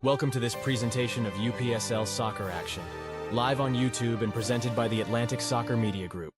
Welcome to this presentation of UPSL Soccer Action, live on YouTube and presented by the Atlantic Soccer Media Group.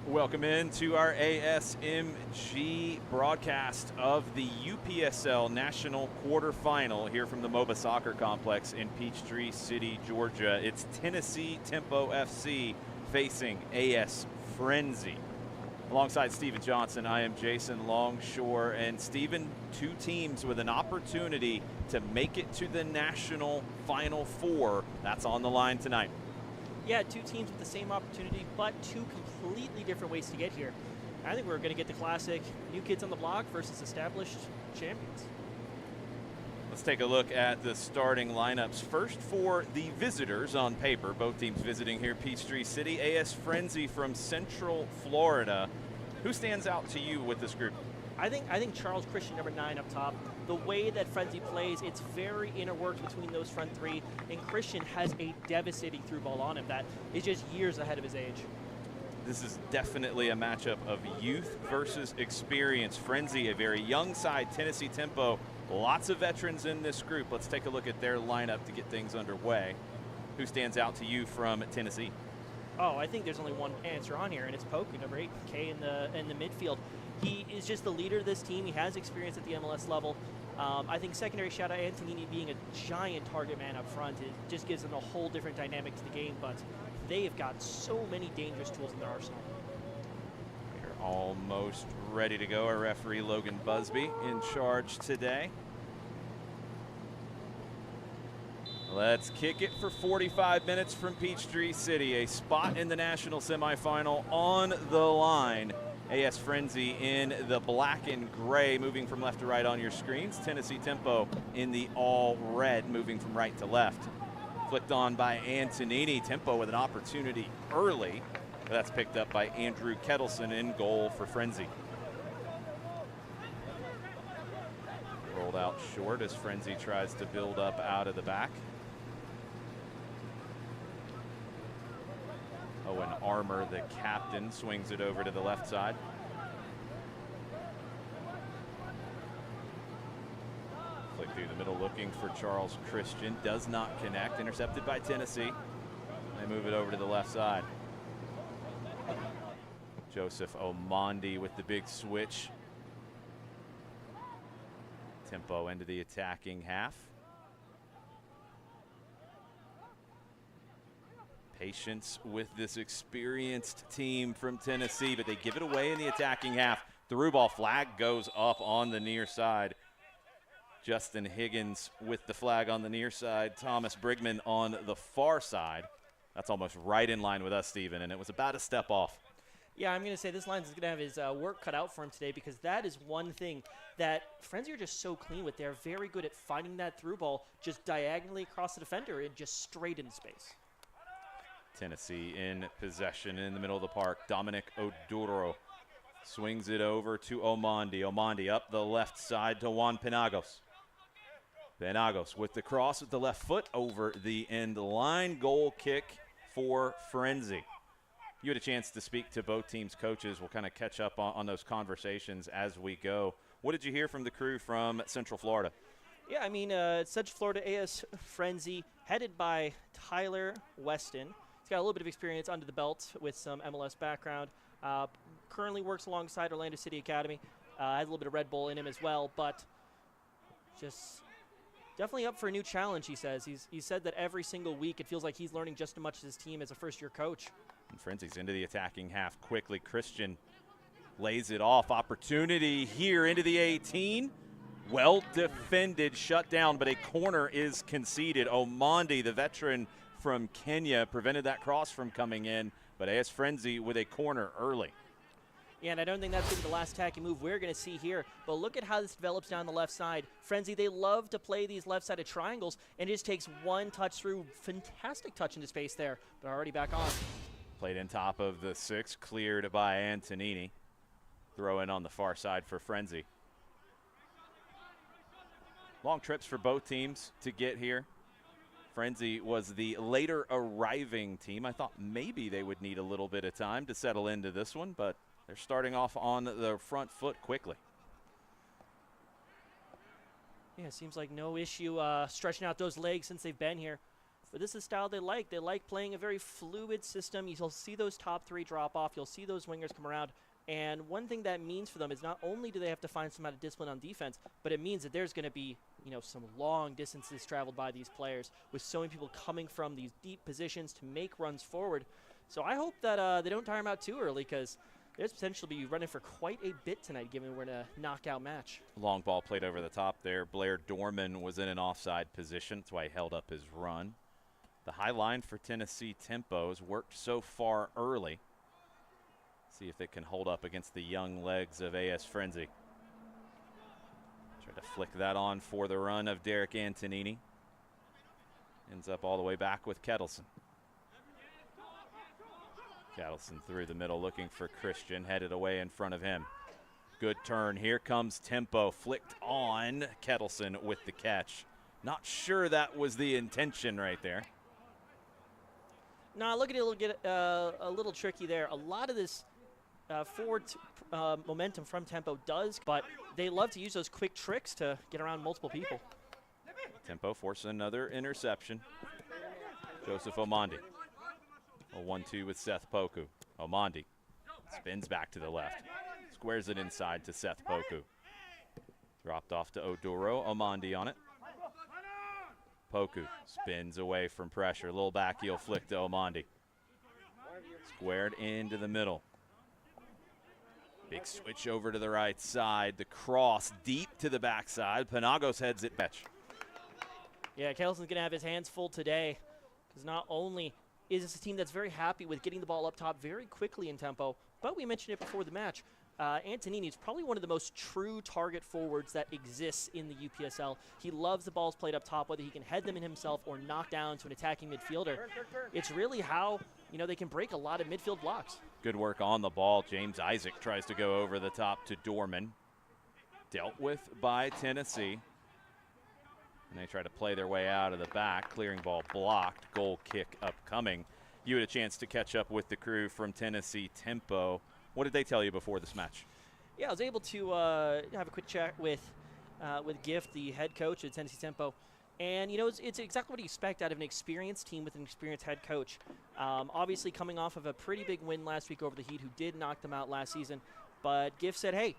Welcome into our ASMG broadcast of the UPSL National Quarterfinal here from the MOBA Soccer Complex in Peachtree City, Georgia. It's Tennessee Tempo FC facing AS Frenzi. Alongside Stephen Johnson, I am Jason Longshore. And Stephen, two teams with an opportunity to make it to the National Final Four. That's on the line tonight. Yeah, two teams with the same opportunity, but two completely different ways to get here. I think we're going to get the classic new kids on the block versus established champions. Let's take a look at the starting lineups. First for the visitors on paper, both teams visiting here Peachtree City. AS Frenzi from Central Florida. Who stands out to you with this group? I think Charles Christian, number 9 up top. The way that Frenzi plays, it's very interworked between those front three, and Christian has a devastating through ball on him that is just years ahead of his age. This is definitely a matchup of youth versus experience. Frenzi, a very young side. Tennessee Tempo, lots of veterans in this group. Let's take a look at their lineup to get things underway. Who stands out to you from Tennessee? Oh, I think there's only one answer on here, and it's Poku, number 8, K in the midfield. He is just the leader of this team. He has experience at the MLS level. I think secondary shout out Antonini being a giant target man up front. It just gives them a whole different dynamic to the game, but they have got so many dangerous tools in their arsenal. We're almost ready to go. Our referee Logan Busby in charge today. Let's kick it for 45 minutes from Peachtree City. A spot in the national semifinal on the line. AS Frenzi in the black and gray, moving from left to right on your screens. Tennessee Tempo in the all red, moving from right to left. Flicked on by Antonini. Tempo with an opportunity early. That's picked up by Andrew Kettleson in goal for Frenzi. Rolled out short as Frenzi tries to build up out of the back. Owen Armour, the captain, swings it over to the left side. Flick through the middle looking for Charles Christian. Does not connect. Intercepted by Tennessee. They move it over to the left side. Joseph Omondi with the big switch. Tempo into the attacking half. Patience with this experienced team from Tennessee, but they give it away in the attacking half. Through ball flag goes up on the near side. Justin Higgins with the flag on the near side. Thomas Brigman on the far side. That's almost right in line with us, Steven, and it was about a step off. Yeah, I'm going to say this line is going to have his work cut out for him today, because that is one thing that Frenzi are just so clean with. They're very good at finding that through ball just diagonally across the defender and just straight into space. Tennessee in possession in the middle of the park. Dominic Oduro swings it over to Omandi. Omandi up the left side to Juan Penagos. Penagos with the cross with the left foot over the end line. Goal kick for Frenzi. You had a chance to speak to both teams' coaches. We'll kind of catch up on those conversations as we go. What did you hear from the crew from Central Florida? Yeah, I mean, Central Florida AS Frenzi, headed by Tyler Weston. He's got a little bit of experience under the belt with some MLS background. Currently works alongside Orlando City Academy. Has a little bit of Red Bull in him as well, but just definitely up for a new challenge, he says. He said that every single week it feels like he's learning just as much as his team as a first-year coach. And Frenzi's into the attacking half quickly. Christian lays it off. Opportunity here into the 18. Well defended, shut down, but a corner is conceded. Omandi, the veteran from Kenya, prevented that cross from coming in, but AS Frenzi with a corner early. Yeah, and I don't think that's going to be the last attacking move we're going to see here. But look at how this develops down the left side. Frenzi, they love to play these left-sided triangles, and it just takes one touch through. Fantastic touch into space there, but already back on. Played in top of the 6, cleared by Antonini. Throw in on the far side for Frenzi. Long trips for both teams to get here. Frenzi was the later arriving team. I thought maybe they would need a little bit of time to settle into this one, but they're starting off on the front foot quickly. Yeah, it seems like no issue stretching out those legs since they've been here. But this is the style they like. They like playing a very fluid system. You'll see those top 3 drop off. You'll see those wingers come around. And one thing that means for them is not only do they have to find some amount of discipline on defense, but it means that there's going to be, some long distances traveled by these players with so many people coming from these deep positions to make runs forward. So I hope that they don't tire them out too early, because there's potential to be running for quite a bit tonight, given we're in a knockout match. Long ball played over the top there. Blair Dorman was in an offside position. That's why he held up his run. The high line for Tennessee Tempo's worked so far early. See if it can hold up against the young legs of AS Frenzi. Tried to flick that on for the run of Derek Antonini. Ends up all the way back with Kettleson. Kettleson through the middle looking for Christian, headed away in front of him. Good turn. Here comes Tempo. Flicked on. Kettleson with the catch. Not sure that was the intention right there. Nah, look at it, it'll get a little tricky there. A lot of this forward momentum from Tempo does, but they love to use those quick tricks to get around multiple people. Tempo forced another interception. Joseph Omandi. A 1-2 with Seth Poku. Omandi spins back to the left. Squares it inside to Seth Poku. Dropped off to Oduro. Omandi on it. Poku spins away from pressure. Little back heel flick to Omandi. Squared into the middle. Big switch over to the right side. The cross deep to the backside. Penagos heads it back. Yeah, Kelson's going to have his hands full today, because not only is this a team that's very happy with getting the ball up top very quickly in tempo, but we mentioned it before the match. Antonini is probably one of the most true target forwards that exists in the UPSL. He loves the balls played up top, whether he can head them in himself or knock down to an attacking midfielder. It's really how they can break a lot of midfield blocks. Good work on the ball. James Isaac tries to go over the top to Dorman. Dealt with by Tennessee. And they try to play their way out of the back. Clearing ball blocked. Goal kick upcoming. You had a chance to catch up with the crew from Tennessee Tempo. What did they tell you before this match? Yeah, I was able to have a quick chat with Gift, the head coach at Tennessee Tempo. And, it's exactly what you expect out of an experienced team with an experienced head coach. Obviously coming off of a pretty big win last week over the Heat, who did knock them out last season. But Gift said, hey,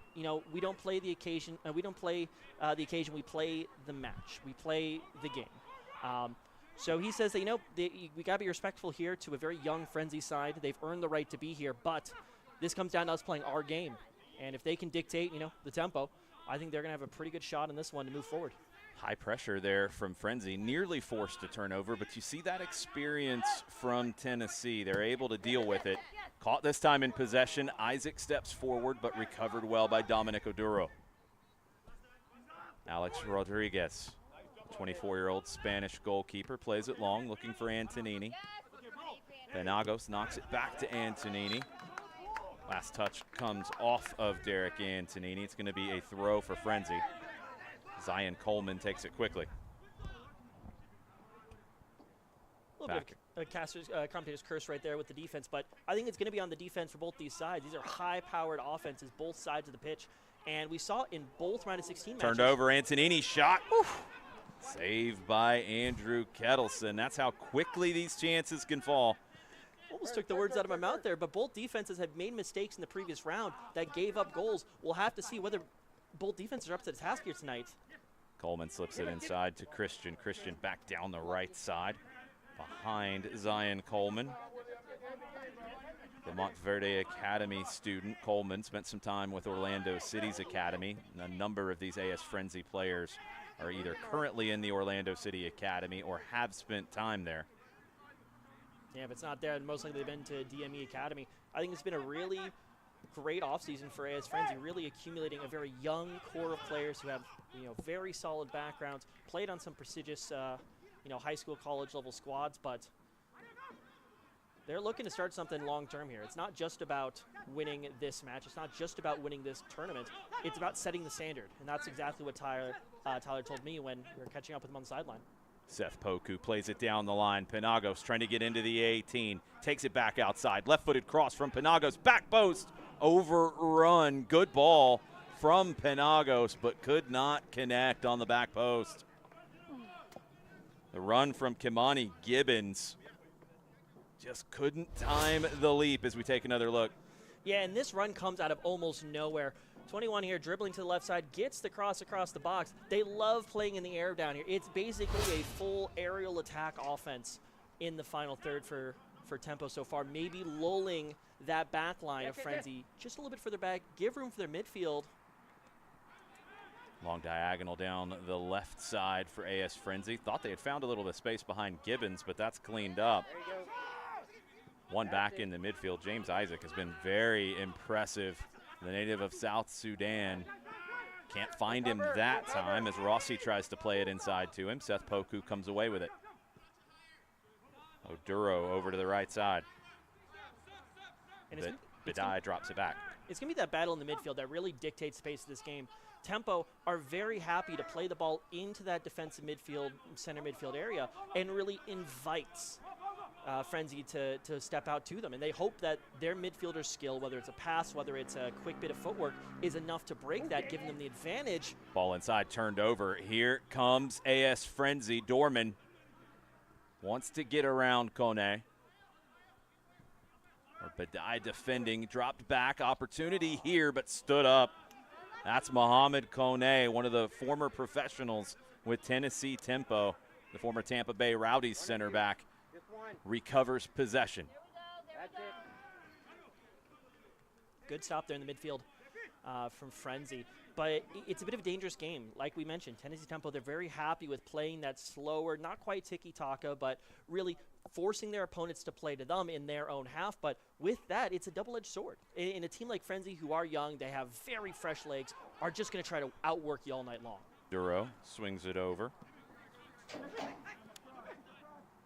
we don't play the occasion. We don't play the occasion. We play the match. We play the game. So he says that, we got to be respectful here to a very young Frenzy side. They've earned the right to be here, but this comes down to us playing our game. And if they can dictate, the tempo, I think they're going to have a pretty good shot in this one to move forward. High pressure there from Frenzy, nearly forced a turnover, but you see that experience from Tennessee. They're able to deal with it. Caught this time in possession. Isaac steps forward, but recovered well by Dominic Oduro. Alex Rodriguez, 24-year-old Spanish goalkeeper, plays it long, looking for Antonini. Penagos knocks it back to Antonini. Last touch comes off of Derek Antonini. It's going to be a throw for Frenzy. Zion Coleman takes it quickly. A little bit of commentator's curse right there with the defense, but I think it's going to be on the defense for both these sides. These are high-powered offenses, both sides of the pitch, and we saw in both round of 16 matches. Turned over, Antonini shot. Oof. Saved by Andrew Kettleson. That's how quickly these chances can fall. Almost took the words out of my mouth there, but both defenses have made mistakes in the previous round that gave up goals. We'll have to see whether both defenses are up to the task here tonight. Coleman slips it inside to Christian. Christian back down the right side behind Zion Coleman. The Montverde Academy student, Coleman, spent some time with Orlando City's Academy. A number of these AS Frenzy players are either currently in the Orlando City Academy or have spent time there. Yeah, if it's not there, most likely they've been to DME Academy. I think it's been a really great offseason for AS Frenzy, really accumulating a very young core of players who have, very solid backgrounds, played on some prestigious, high school, college level squads, but they're looking to start something long term here. It's not just about winning this match. It's not just about winning this tournament. It's about setting the standard, and that's exactly what Tyler told me when we were catching up with him on the sideline. Seth Poku plays it down the line. Penagos trying to get into the 18. Takes it back outside. Left-footed cross from Penagos. Back post. Overrun. Good ball from Penagos, but could not connect on the back post. The run from Kimani Gibbons just couldn't time the leap as we take another look. Yeah, and this run comes out of almost nowhere. 21 here, dribbling to the left side, gets the cross across the box. They love playing in the air down here. It's basically a full aerial attack offense in the final third for Tempo so far. Maybe lulling that back line of Frenzy just a little bit further back, give room for their midfield. Long diagonal down the left side for AS Frenzy. Thought they had found a little bit of space behind Gibbons, but that's cleaned up. One back in the midfield. James Isaac has been very impressive. The native of South Sudan. Can't find him that time as Rossi tries to play it inside to him. Seth Poku comes away with it. Oduro over to the right side. Bidai drops it back. It's going to be that battle in the midfield that really dictates the pace of this game. Tempo are very happy to play the ball into that defensive midfield, center midfield area, and really invites Frenzy to step out to them. And they hope that their midfielder's skill, whether it's a pass, whether it's a quick bit of footwork, is enough to break that, giving them the advantage. Ball inside, turned over. Here comes AS Frenzy. Dorman wants to get around Kone. Bidai defending, dropped back. Opportunity here, but stood up. That's Mohamed Kone, one of the former professionals with Tennessee Tempo, the former Tampa Bay Rowdies center back. Recovers possession. Good stop there in the midfield from Frenzy. But it's a bit of a dangerous game. Like we mentioned, Tennessee Tempo, they're very happy with playing that slower, not quite tiki-taka, but really forcing their opponents to play to them in their own half. But with that, it's a double-edged sword. In a team like Frenzy, who are young, they have very fresh legs, are just going to try to outwork you all night long. Duro swings it over.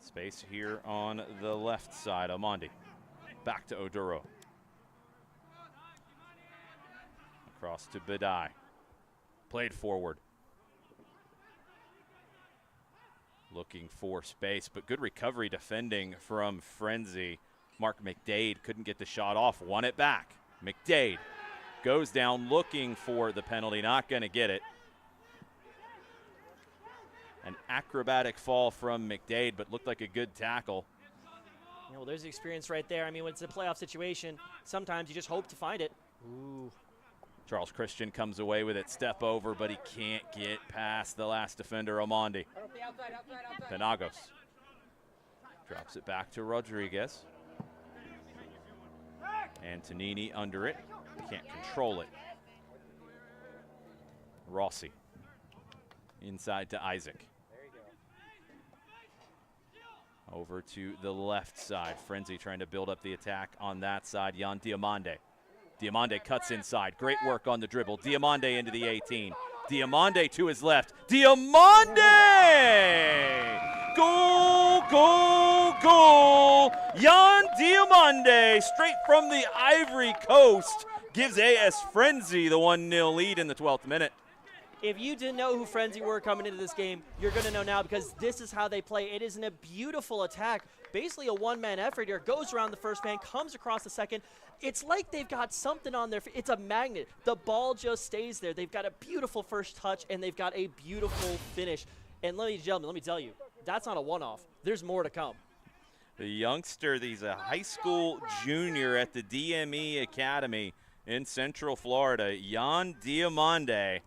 Space here on the left side. Amandi back to Oduro. Across to Bidai. Played forward. Looking for space, but good recovery defending from Frenzy. Mark McDade couldn't get the shot off. Won it back. McDade goes down looking for the penalty. Not going to get it. An acrobatic fall from McDade, but looked like a good tackle. Well, there's the experience right there. I mean, when it's a playoff situation, sometimes you just hope to find it. Ooh. Charles Christian comes away with it, step over, but he can't get past the last defender, Amandi. Penagos Drops it back to Rodriguez. Antonini under it. Can't control it. Rossi. Inside to Isaac. Over to the left side. Frenzi trying to build up the attack on that side. Jan Diamande. Diamande cuts inside. Great work on the dribble. Diamande into the 18. Diamande to his left. Diamande! Goal, goal, goal! Jan Diamande, straight from the Ivory Coast, gives AS Frenzi the 1-0 lead in the 12th minute. If you didn't know who Frenzy were coming into this game, you're going to know now because this is how they play. It isn't a beautiful attack. Basically a one-man effort here. Goes around the first man, comes across the second. It's like they've got something on their feet. It's a magnet. The ball just stays there. They've got a beautiful first touch, and they've got a beautiful finish. And ladies and gentlemen, let me tell you, that's not a one-off. There's more to come. The youngster, he's a high school junior at the DME Academy in Central Florida, Jan Diamande.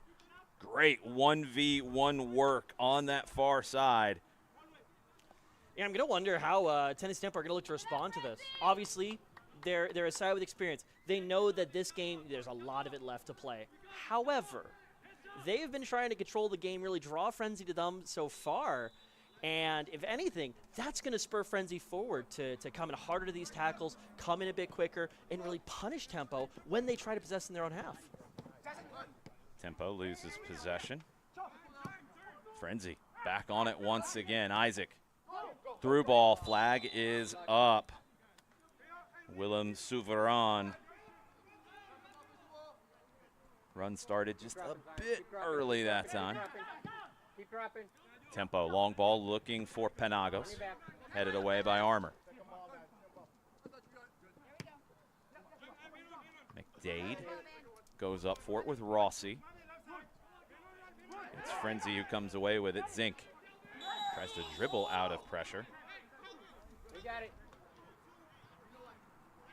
Great 1v1 work on that far side. Yeah, I'm going to wonder how Tennessee Temple are going to look to respond to this. Obviously, they're a side with experience. They know that this game, there's a lot of it left to play. However, they've been trying to control the game, really draw Frenzy to them so far. And if anything, that's going to spur Frenzy forward to come in harder to these tackles, come in a bit quicker, and really punish Tempo when they try to possess in their own half. Tempo loses possession. Frenzy back on it once again. Isaac. Through ball. Flag is up. Willem Souveran. Run started just a bit early that time. Tempo. Long ball looking for Penagos. Headed away by Armour. McDade goes up for it with Rossi. It's Frenzy who comes away with it. Zink tries to dribble out of pressure.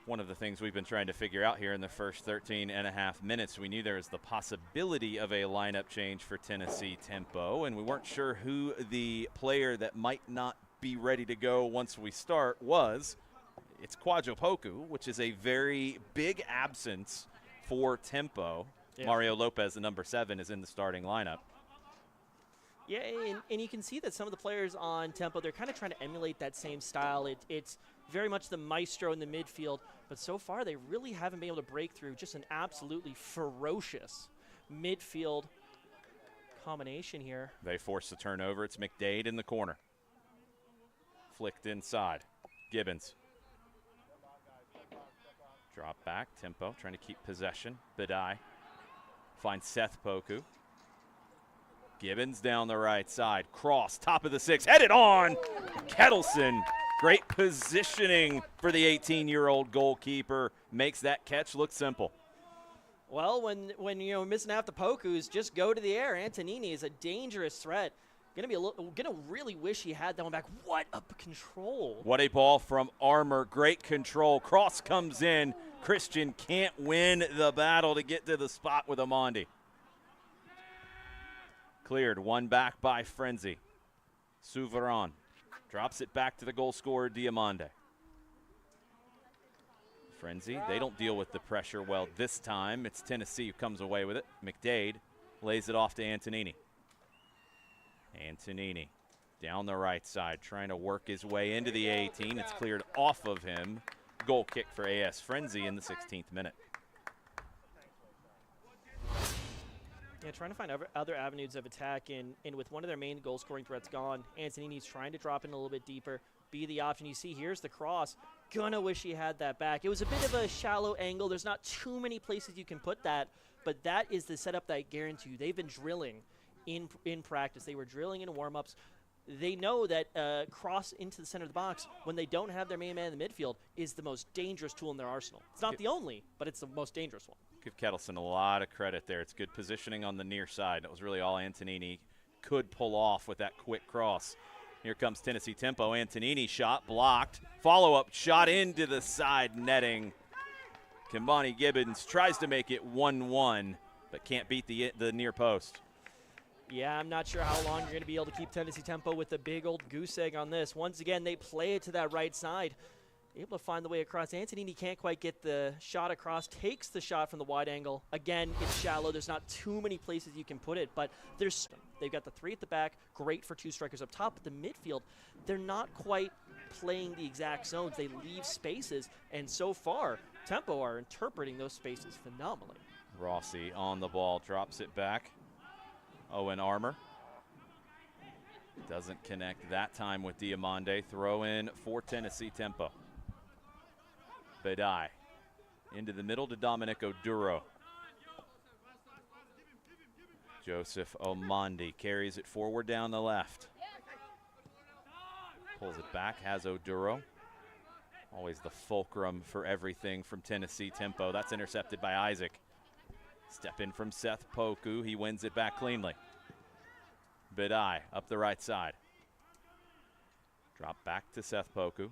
One of the things we've been trying to figure out here in the first 13 and a half minutes, we knew there was the possibility of a lineup change for Tennessee Tempo, and we weren't sure who the player that might not be ready to go once we start was. It's Kwadwo Poku, which is a very big absence for Tempo. Yeah. Mario Lopez, the number 7, is in the starting lineup. Yeah, and you can see that some of the players on Tempo, they're kind of trying to emulate that same style. It's very much the maestro in the midfield, but so far they really haven't been able to break through. Just an absolutely ferocious midfield combination here. They force the turnover. It's McDade in the corner. Flicked inside. Gibbons. Drop back. Tempo trying to keep possession. Badai finds Seth Poku. Gibbons down the right side. Cross, top of the 6. Headed on. Kettleson. Great positioning for the 18-year-old goalkeeper. Makes that catch look simple. Well, when you're missing out the Pokus, just go to the air. Antonini is a dangerous threat. Gonna really wish he had that one back. What a control. What a ball from Armour. Great control. Cross comes in. Christian can't win the battle to get to the spot with Amandi. Cleared. One back by Frenzy. Souveran drops it back to the goal scorer, Diamande. Frenzy, they don't deal with the pressure well this time. It's Tennessee who comes away with it. McDade lays it off to Antonini. Antonini down the right side, trying to work his way into the 18. It's cleared off of him. Goal kick for AS Frenzy in the 16th minute. Yeah, trying to find other avenues of attack, and with one of their main goal-scoring threats gone, Antonini's trying to drop in a little bit deeper, be the option. You see, here's the cross. Gonna wish he had that back. It was a bit of a shallow angle. There's not too many places you can put that, but that is the setup that I guarantee you. They've been drilling in practice. They were drilling in warm-ups. They know that cross into the center of the box when they don't have their main man in the midfield is the most dangerous tool in their arsenal. It's not the only, but it's the most dangerous one. Give Kettleson a lot of credit there. It's good positioning on the near side. That was really all Antonini could pull off with that quick cross. Here comes Tennessee Tempo. Antonini shot blocked. Follow-up shot into the side netting. Kimbani Gibbons tries to make it 1-1, but can't beat the near post. Yeah, I'm not sure how long you're going to be able to keep Tennessee tempo with the big old goose egg on this. Once again, they play it to that right side. Able to find the way across. Antonini can't quite get the shot across. Takes the shot from the wide angle. Again, it's shallow. There's not too many places you can put it, but they've got the 3 at the back. Great for 2 strikers up top. But the midfield, they're not quite playing the exact zones. They leave spaces, and so far, Tempo are interpreting those spaces phenomenally. Rossi on the ball, drops it back. Owen Armour doesn't connect that time with Diamande. Throw in for Tennessee Tempo. Bedai into the middle to Dominic Oduro. Joseph Omondi carries it forward down the left. Pulls it back, has Oduro. Always the fulcrum for everything from Tennessee Tempo. That's intercepted by Isaac. Step in from Seth Poku. He wins it back cleanly. Bedai up the right side. Drop back to Seth Poku.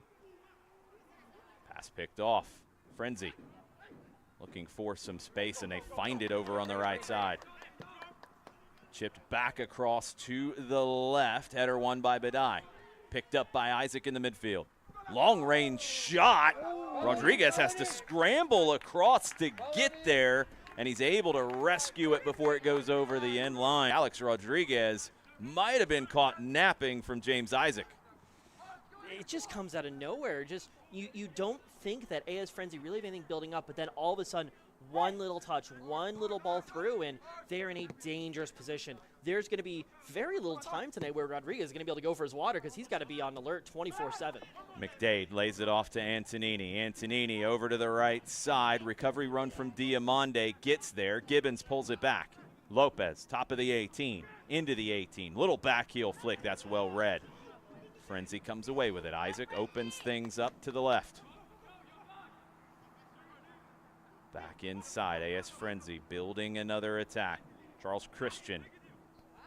Pass picked off. Frenzi looking for some space, and they find it over on the right side. Chipped back across to the left. Header won by Bedai. Picked up by Isaac in the midfield. Long range shot. Rodriguez has to scramble across to get there, and he's able to rescue it before it goes over the end line. Alex Rodriguez might have been caught napping from James Isaac. It just comes out of nowhere. Just you don't think that AS Frenzy really have anything building up, but then all of a sudden, one little touch, one little ball through, and they're in a dangerous position. There's going to be very little time tonight where Rodriguez is going to be able to go for his water because he's got to be on alert 24/7. McDade lays it off to Antonini. Antonini over to the right side. Recovery run from Diamande gets there. Gibbons pulls it back. Lopez, top of the 18, into the 18. Little back heel flick, that's well read. Frenzy comes away with it. Isaac opens things up to the left. Back inside, AS Frenzy building another attack. Charles Christian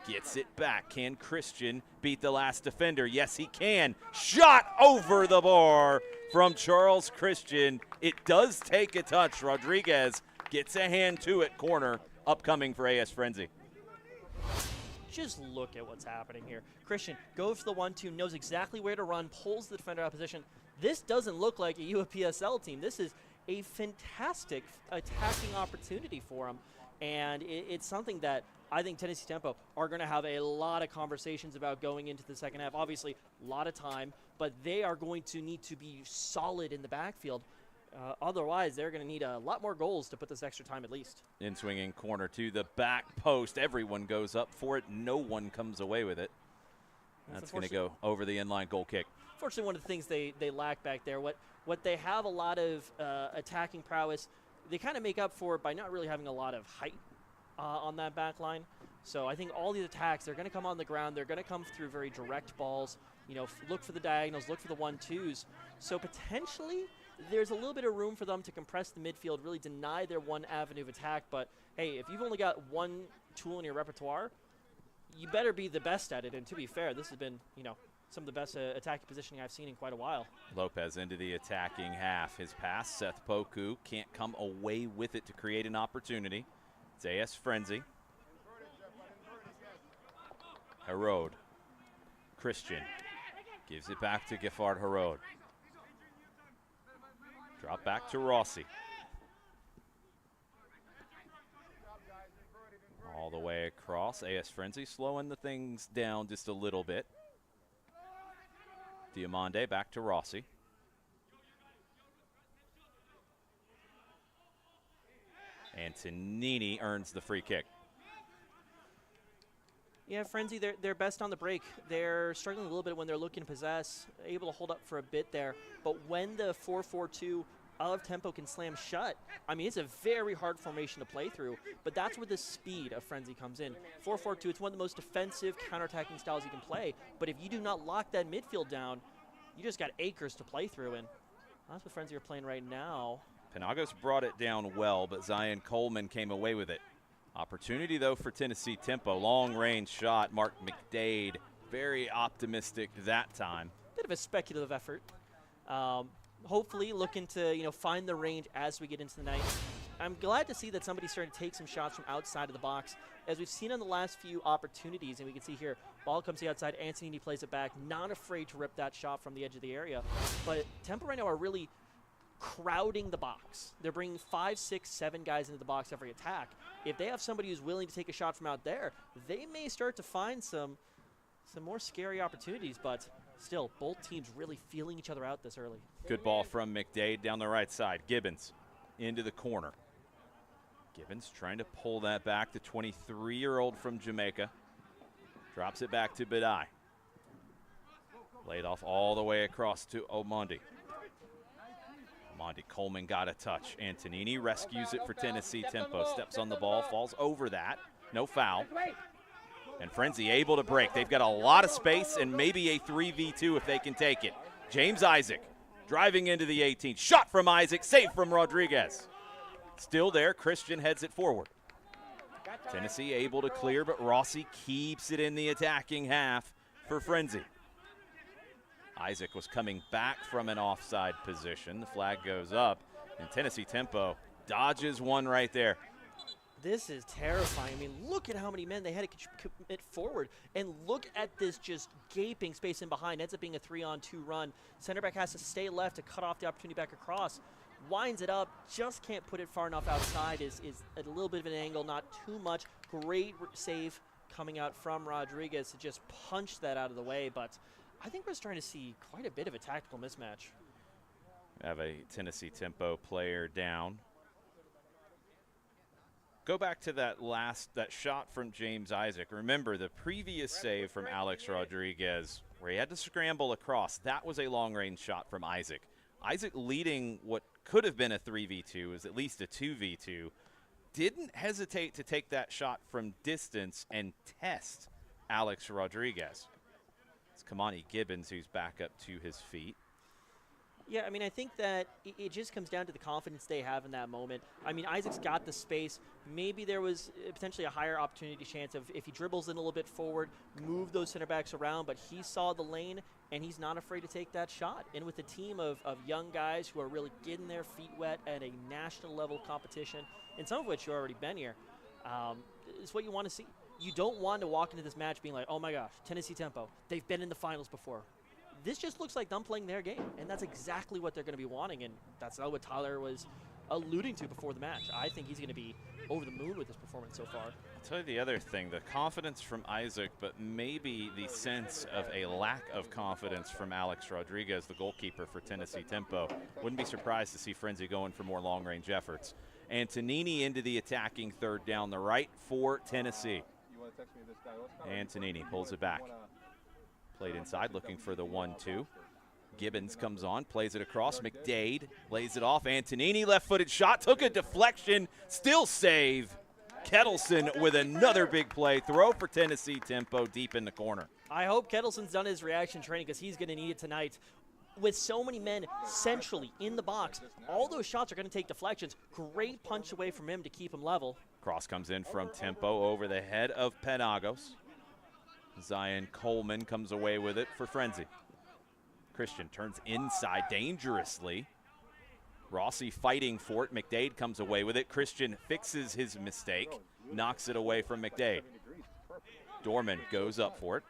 gets it back. Can Christian beat the last defender? Yes, he can. Shot over the bar from Charles Christian. It does take a touch. Rodriguez gets a hand to it. Corner upcoming for AS Frenzy. Just look at what's happening here. Christian goes for the 1-2, knows exactly where to run, pulls the defender out of position. This doesn't look like a UPSL team. This is a fantastic attacking opportunity for him, and it's something that I think Tennessee Tempo are going to have a lot of conversations about going into the second half. Obviously, a lot of time, but they are going to need to be solid in the backfield. Otherwise, they're going to need a lot more goals to put this extra time at least. In swinging corner to the back post. Everyone goes up for it. No one comes away with it. That's going to go over the inline goal kick. Unfortunately, one of the things they lack back there, what they have a lot of attacking prowess, they kind of make up for it by not really having a lot of height on that back line. So I think all these attacks, they're going to come on the ground. They're going to come through very direct balls. You know, look for the diagonals, look for the 1-2s. So potentially there's a little bit of room for them to compress the midfield, really deny their one avenue of attack. But, hey, if you've only got one tool in your repertoire, you better be the best at it. And to be fair, this has been, you know, some of the best attacking positioning I've seen in quite a while. Lopez into the attacking half. His pass, Seth Poku can't come away with it to create an opportunity. It's AS Frenzy. Herod. Christian gives it back to Giffard Herod. Drop back to Rossi. All the way across. AS Frenzy slowing the things down just a little bit. Diamande back to Rossi. Antonini earns the free kick. Yeah, Frenzy, they're best on the break. They're struggling a little bit when they're looking to possess, able to hold up for a bit there. But when the 4-4-2 of Tempo can slam shut, I mean, it's a very hard formation to play through, but that's where the speed of Frenzy comes in. 4-4-2, it's one of the most defensive counterattacking styles you can play, but if you do not lock that midfield down, you just got acres to play through, and that's what Frenzy are playing right now. Penagos brought it down well, but Zion Coleman came away with it. Opportunity, though, for Tennessee Tempo. Long-range shot. Mark McDade, very optimistic that time. Bit of a speculative effort. Hopefully looking to, you know, find the range as we get into the night. I'm glad to see that somebody's starting to take some shots from outside of the box. As we've seen on the last few opportunities, and we can see here, ball comes to the outside, Antonini plays it back, not afraid to rip that shot from the edge of the area. But Tempo right now are really crowding the box. They're bringing 5, 6, 7 guys into the box every attack. If they have somebody who's willing to take a shot from out there, they may start to find some more scary opportunities, but still, both teams really feeling each other out this early. Good ball from McDade down the right side. Gibbons into the corner. Gibbons trying to pull that back. The 23-year-old from Jamaica drops it back to Bidai. Laid off all the way across to Omondi. Omondi, Coleman got a touch. Antonini rescues it for Tennessee. Tempo steps on the ball, falls over that. No foul. And Frenzi able to break. They've got a lot of space and maybe a 3v2 if they can take it. James Isaac driving into the 18. Shot from Isaac, save from Rodriguez. Still there, Christian heads it forward. Tennessee able to clear, but Rossi keeps it in the attacking half for Frenzi. Isaac was coming back from an offside position. The flag goes up, and Tennessee Tempo dodges one right there. This is terrifying. I mean, look at how many men they had to commit forward. And look at this just gaping space in behind. Ends up being a 3-on-2 run. Center back has to stay left to cut off the opportunity back across. Winds it up, just can't put it far enough outside. Is at a little bit of an angle, not too much. Great save coming out from Rodriguez to just punch that out of the way. But I think we're starting to see quite a bit of a tactical mismatch. Have a Tennessee Tempo player down. Go back to that shot from James Isaac. Remember the previous save from Alex Rodriguez where he had to scramble across. That was a long-range shot from Isaac. Isaac leading what could have been a 3v2, is at least a 2v2. Didn't hesitate to take that shot from distance and test Alex Rodriguez. It's Kamani Gibbons who's back up to his feet. Yeah, I mean, I think that it just comes down to the confidence they have in that moment. I mean, Isaac's got the space. Maybe there was potentially a higher opportunity chance of if he dribbles in a little bit forward, move those center backs around, but he saw the lane, and he's not afraid to take that shot. And with a team of young guys who are really getting their feet wet at a national level competition, and some of which have already been here, it's what you want to see. You don't want to walk into this match being like, oh my gosh, Tennessee Tempo, they've been in the finals before. This just looks like them playing their game, and that's exactly what they're going to be wanting, and that's not what Tyler was alluding to before the match. I think he's going to be over the moon with his performance so far. I'll tell you the other thing, the confidence from Isaac, but maybe the sense of a lack of confidence from Alex Rodriguez, the goalkeeper for Tennessee Tempo. Wouldn't be surprised to see Frenzi going for more long-range efforts. Antonini into the attacking third down the right for Tennessee. Antonini pulls it back. Played inside, looking for the 1-2. Gibbons comes on, plays it across. McDade lays it off. Antonini, left-footed shot, took a deflection, still save. Kettleson with another big play. Throw for Tennessee Tempo deep in the corner. I hope Kettleson's done his reaction training because he's going to need it tonight. With so many men centrally in the box, all those shots are going to take deflections. Great punch away from him to keep him level. Cross comes in from Tempo over the head of Penagos. Zion Coleman comes away with it for Frenzi. Christian turns inside dangerously. Rossi fighting for it. McDade comes away with it. Christian fixes his mistake, knocks it away from McDade. Dorman goes up for it.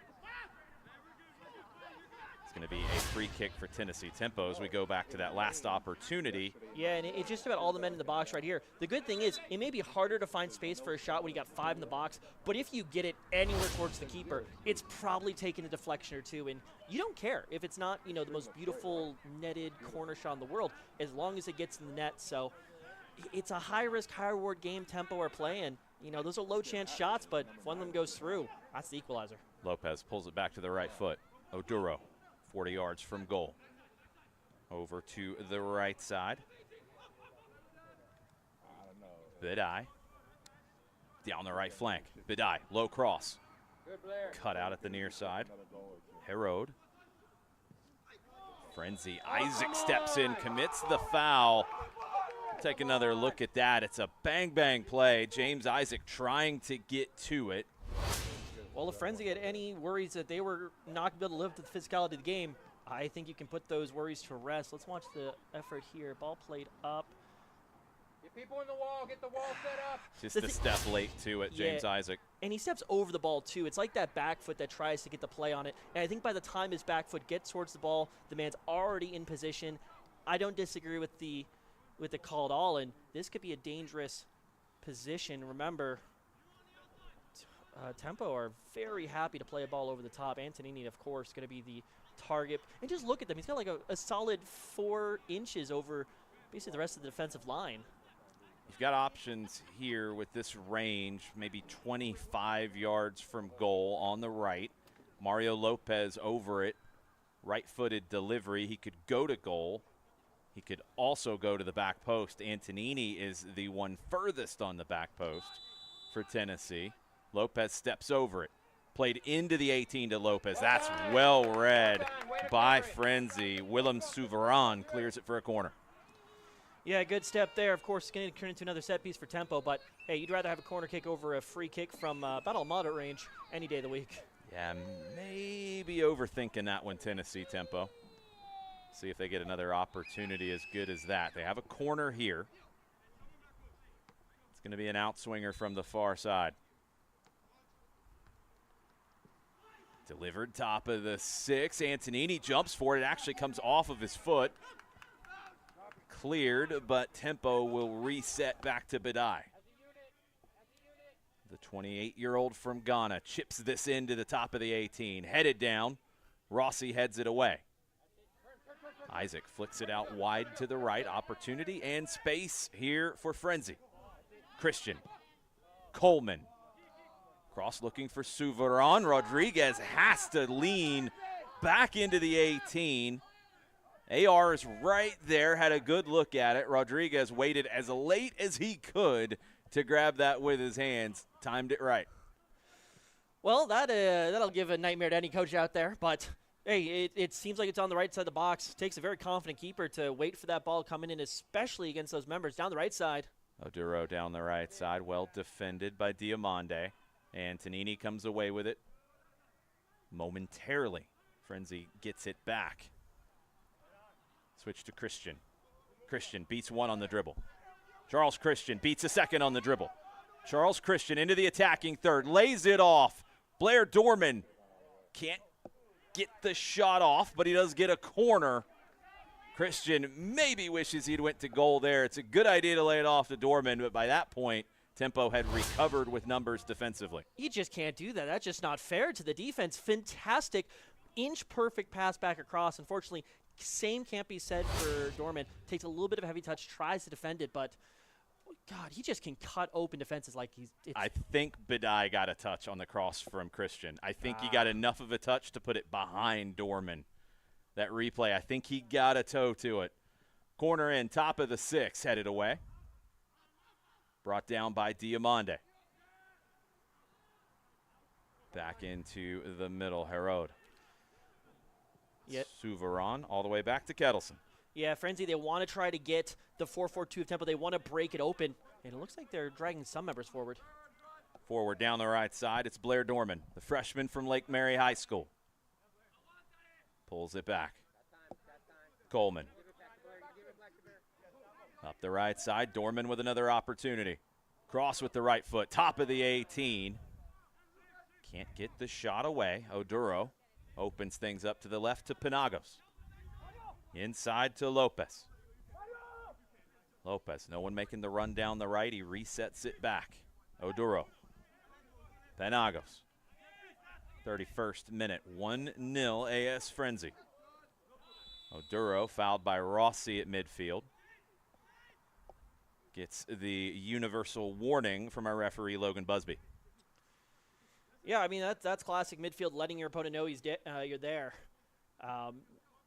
It's going to be a free kick for Tennessee Tempo as we go back to that last opportunity. Yeah, and it's just about all the men in the box right here. The good thing is it may be harder to find space for a shot when you got 5 in the box, but if you get it anywhere towards the keeper, it's probably taking a deflection or two, and you don't care if it's not, the most beautiful netted corner shot in the world, as long as it gets in the net. So it's a high-risk, high-reward game Tempo are playing. Those are low-chance shots, but if one of them goes through, that's the equalizer. Lopez pulls it back to the right foot. Oduro, 40 yards from goal. Over to the right side. Bidai. Down the right flank. Bidai, low cross. Cut out at the near side. Herod. Frenzi. Isaac steps in, commits the foul. Take another look at that. It's a bang-bang play. James Isaac trying to get to it. Well, if Frenzi had any worries that they were not going to be able to live to the physicality of the game, I think you can put those worries to rest. Let's watch the effort here. Ball played up. Get people in the wall. Get the wall set up. Just a step late to it, James Isaac. And he steps over the ball, too. It's like that back foot that tries to get the play on it. And I think by the time his back foot gets towards the ball, the man's already in position. I don't disagree with the call at all, and this could be a dangerous position. Remember, Tempo are very happy to play a ball over the top. Antonini, of course, going to be the target. And just look at them. He's got like a solid 4 inches over basically the rest of the defensive line. You've got options here with this range, maybe 25 yards from goal on the right. Mario Lopez over it, right-footed delivery. He could go to goal. He could also go to the back post. Antonini is the one furthest on the back post for Tennessee. Lopez steps over it. Played into the 18 to Lopez. That's well read by Frenzi. Willem Souveran clears it for a corner. Yeah, good step there. Of course, it's going to turn into another set piece for Tempo, but hey, you'd rather have a corner kick over a free kick from about a moderate range any day of the week. Yeah, maybe overthinking that one, Tennessee Tempo. See if they get another opportunity as good as that. They have a corner here. It's going to be an outswinger from the far side. Delivered top of the 6. Antonini jumps for it. It actually comes off of his foot. Cleared, but Tempo will reset back to Badai. The 28-year-old from Ghana chips this into the top of the 18. Headed down. Rossi heads it away. Isaac flicks it out wide to the right. Opportunity and space here for Frenzi. Christian. Coleman. Cross looking for Souveran. Rodriguez has to lean back into the 18. AR is right there, had a good look at it. Rodriguez waited as late as he could to grab that with his hands. Timed it right. Well, that'll give a nightmare to any coach out there, but hey, it seems like it's on the right side of the box. It takes a very confident keeper to wait for that ball coming in, especially against those members down the right side. Oduro down the right side, well defended by Diamande. Antonini comes away with it momentarily. Frenzi gets it back. Switch to Christian. Christian beats one on the dribble. Charles Christian beats a second on the dribble. Charles Christian into the attacking third, lays it off. Blair Dorman can't get the shot off, but he does get a corner. Christian maybe wishes he'd went to goal there. It's a good idea to lay it off to Dorman, but by that point, Tempo had recovered with numbers defensively. You just can't do that. That's just not fair to the defense. Fantastic inch-perfect pass back across. Unfortunately, same can't be said for Dorman. Takes a little bit of a heavy touch, tries to defend it, but God, he just can cut open defenses like I think Badai got a touch on the cross from Christian. I think he got enough of a touch to put it behind Dorman. That replay, I think he got a toe to it. Corner in, top of the 6, headed away. Brought down by Diamande. Back into the middle, Herod. Yep. Souveran all the way back to Kettleson. Yeah, Frenzy, they want to try to get the 4-4-2 of Tempo. They want to break it open, and it looks like they're dragging some members forward. Forward down the right side, it's Blair Dorman, the freshman from Lake Mary High School. Pulls it back. Coleman. Up the right side, Dorman with another opportunity. Cross with the right foot, top of the 18. Can't get the shot away. Oduro opens things up to the left to Penagos. Inside to Lopez. Lopez, no one making the run down the right. He resets it back. Oduro. Penagos. 31st minute, 1-0 AS Frenzy. Oduro fouled by Rossi at midfield. Gets the universal warning from our referee, Logan Busby. Yeah, I mean, that's classic midfield, letting your opponent know you're there.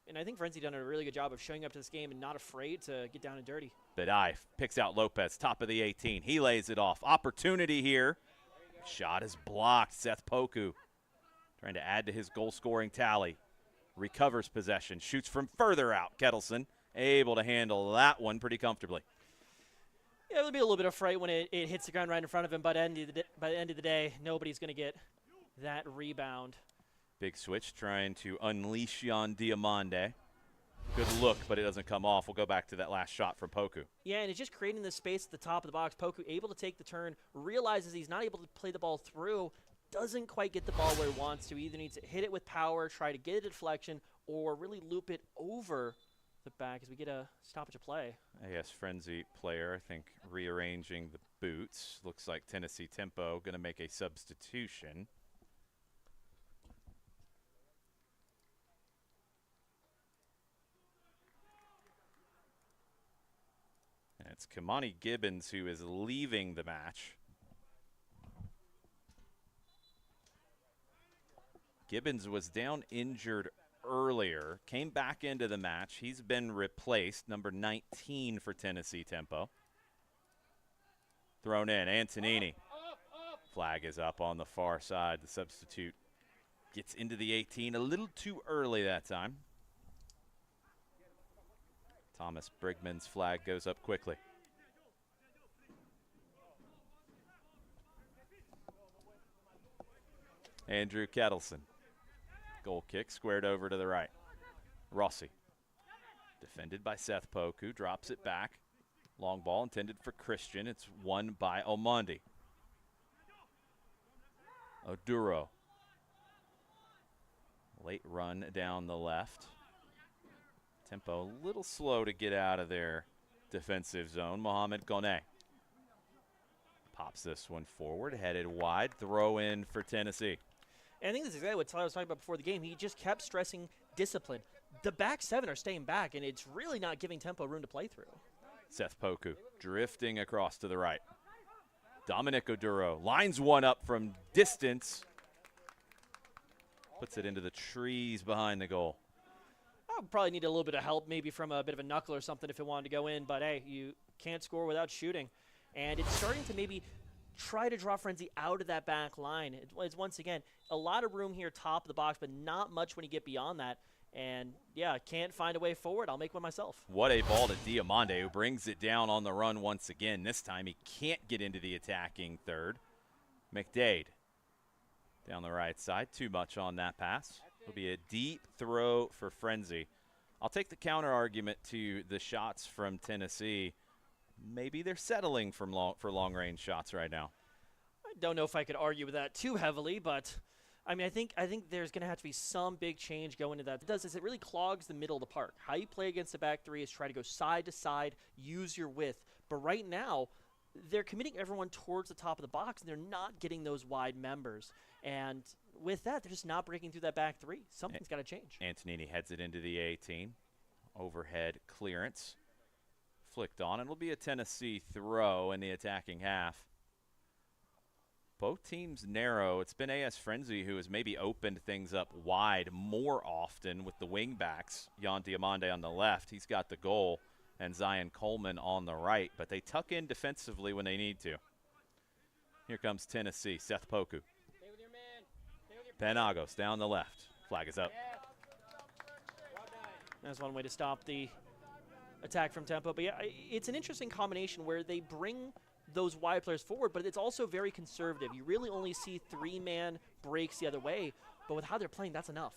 And I think Frenzy done a really good job of showing up to this game and not afraid to get down and dirty. Badai picks out Lopez, top of the 18. He lays it off. Opportunity here. Shot is blocked. Seth Poku trying to add to his goal-scoring tally. Recovers possession. Shoots from further out. Kettleson able to handle that one pretty comfortably. Yeah, it'll be a little bit of fright when it hits the ground right in front of him, but by the end of the day, nobody's going to get that rebound. Big switch trying to unleash on Diamande. Good look, but it doesn't come off. We'll go back to that last shot from Poku. Yeah, and it's just creating this space at the top of the box. Poku able to take the turn, realizes he's not able to play the ball through, doesn't quite get the ball where he wants to. He either needs to hit it with power, try to get a deflection, or really loop it over the back as we get a stoppage of play. AS Frenzy player, I think, rearranging the boots. Looks like Tennessee Tempo going to make a substitution. And it's Kamani Gibbons who is leaving the match. Gibbons was down injured earlier, came back into the match. He's been replaced, number 19 for Tennessee Tempo. Thrown in, Antonini. Flag is up on the far side. The substitute gets into the 18 a little too early that time. Thomas Brigman's flag goes up quickly. Andrew Kettleson. Goal kick squared over to the right. Rossi. Defended by Seth Poku. Drops it back. Long ball intended for Christian. It's won by Omondi. Oduro. Late run down the left. Tempo a little slow to get out of their defensive zone. Mohamed Kone pops this one forward, headed wide. Throw in for Tennessee. And I think this is exactly what Tyler was talking about before the game. He just kept stressing discipline. The back seven are staying back, and it's really not giving Tempo room to play through. Seth Poku drifting across to the right. Dominic Oduro lines one up from distance. Puts it into the trees behind the goal. I would probably need a little bit of help, maybe from a bit of a knuckle or something if it wanted to go in. But, hey, you can't score without shooting. And it's starting to maybe try to draw Frenzy out of that back line. It's once again, a lot of room here top of the box, but not much when you get beyond that. And, yeah, can't find a way forward. I'll make one myself. What a ball to Diamande, who brings it down on the run once again. This time he can't get into the attacking third. McDade down the right side. Too much on that pass. It'll be a deep throw for Frenzy. I'll take the counter argument to the shots from Tennessee. Maybe they're settling for long-range shots right now. I don't know if I could argue with that too heavily, but I mean, I think there's going to have to be some big change going into that. What it does is it really clogs the middle of the park. How you play against the back three is try to go side to side, use your width. But right now, they're committing everyone towards the top of the box, and they're not getting those wide members. And with that, they're just not breaking through that back three. Something's got to change. Antonini heads it into the 18. Overhead clearance. Flicked on. It'll be a Tennessee throw in the attacking half. Both teams narrow. It's been AS Frenzy who has maybe opened things up wide more often with the wing backs. Jan Diamande on the left. He's got the goal. And Zion Coleman on the right. But they tuck in defensively when they need to. Here comes Tennessee. Seth Poku. Penagos down the left. Flag is up. That's one way to stop the attack from Tempo. But yeah, it's an interesting combination where they bring those wide players forward, but it's also very conservative. You really only see three-man breaks the other way, but with how they're playing, that's enough.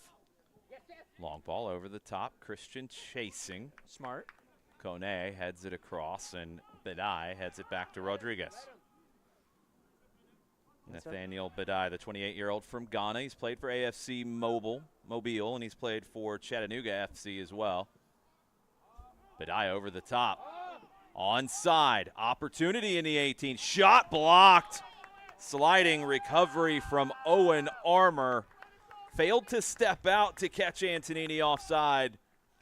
Long ball over the top. Christian chasing. Smart. Kone heads it across, and Bedai heads it back to Rodriguez. Nathaniel Bedai, the 28-year-old from Ghana. He's played for AFC Mobile, and he's played for Chattanooga FC as well. Bedai over the top. Onside. Opportunity in the 18. Shot blocked. Sliding recovery from Owen Armour. Failed to step out to catch Antonini offside.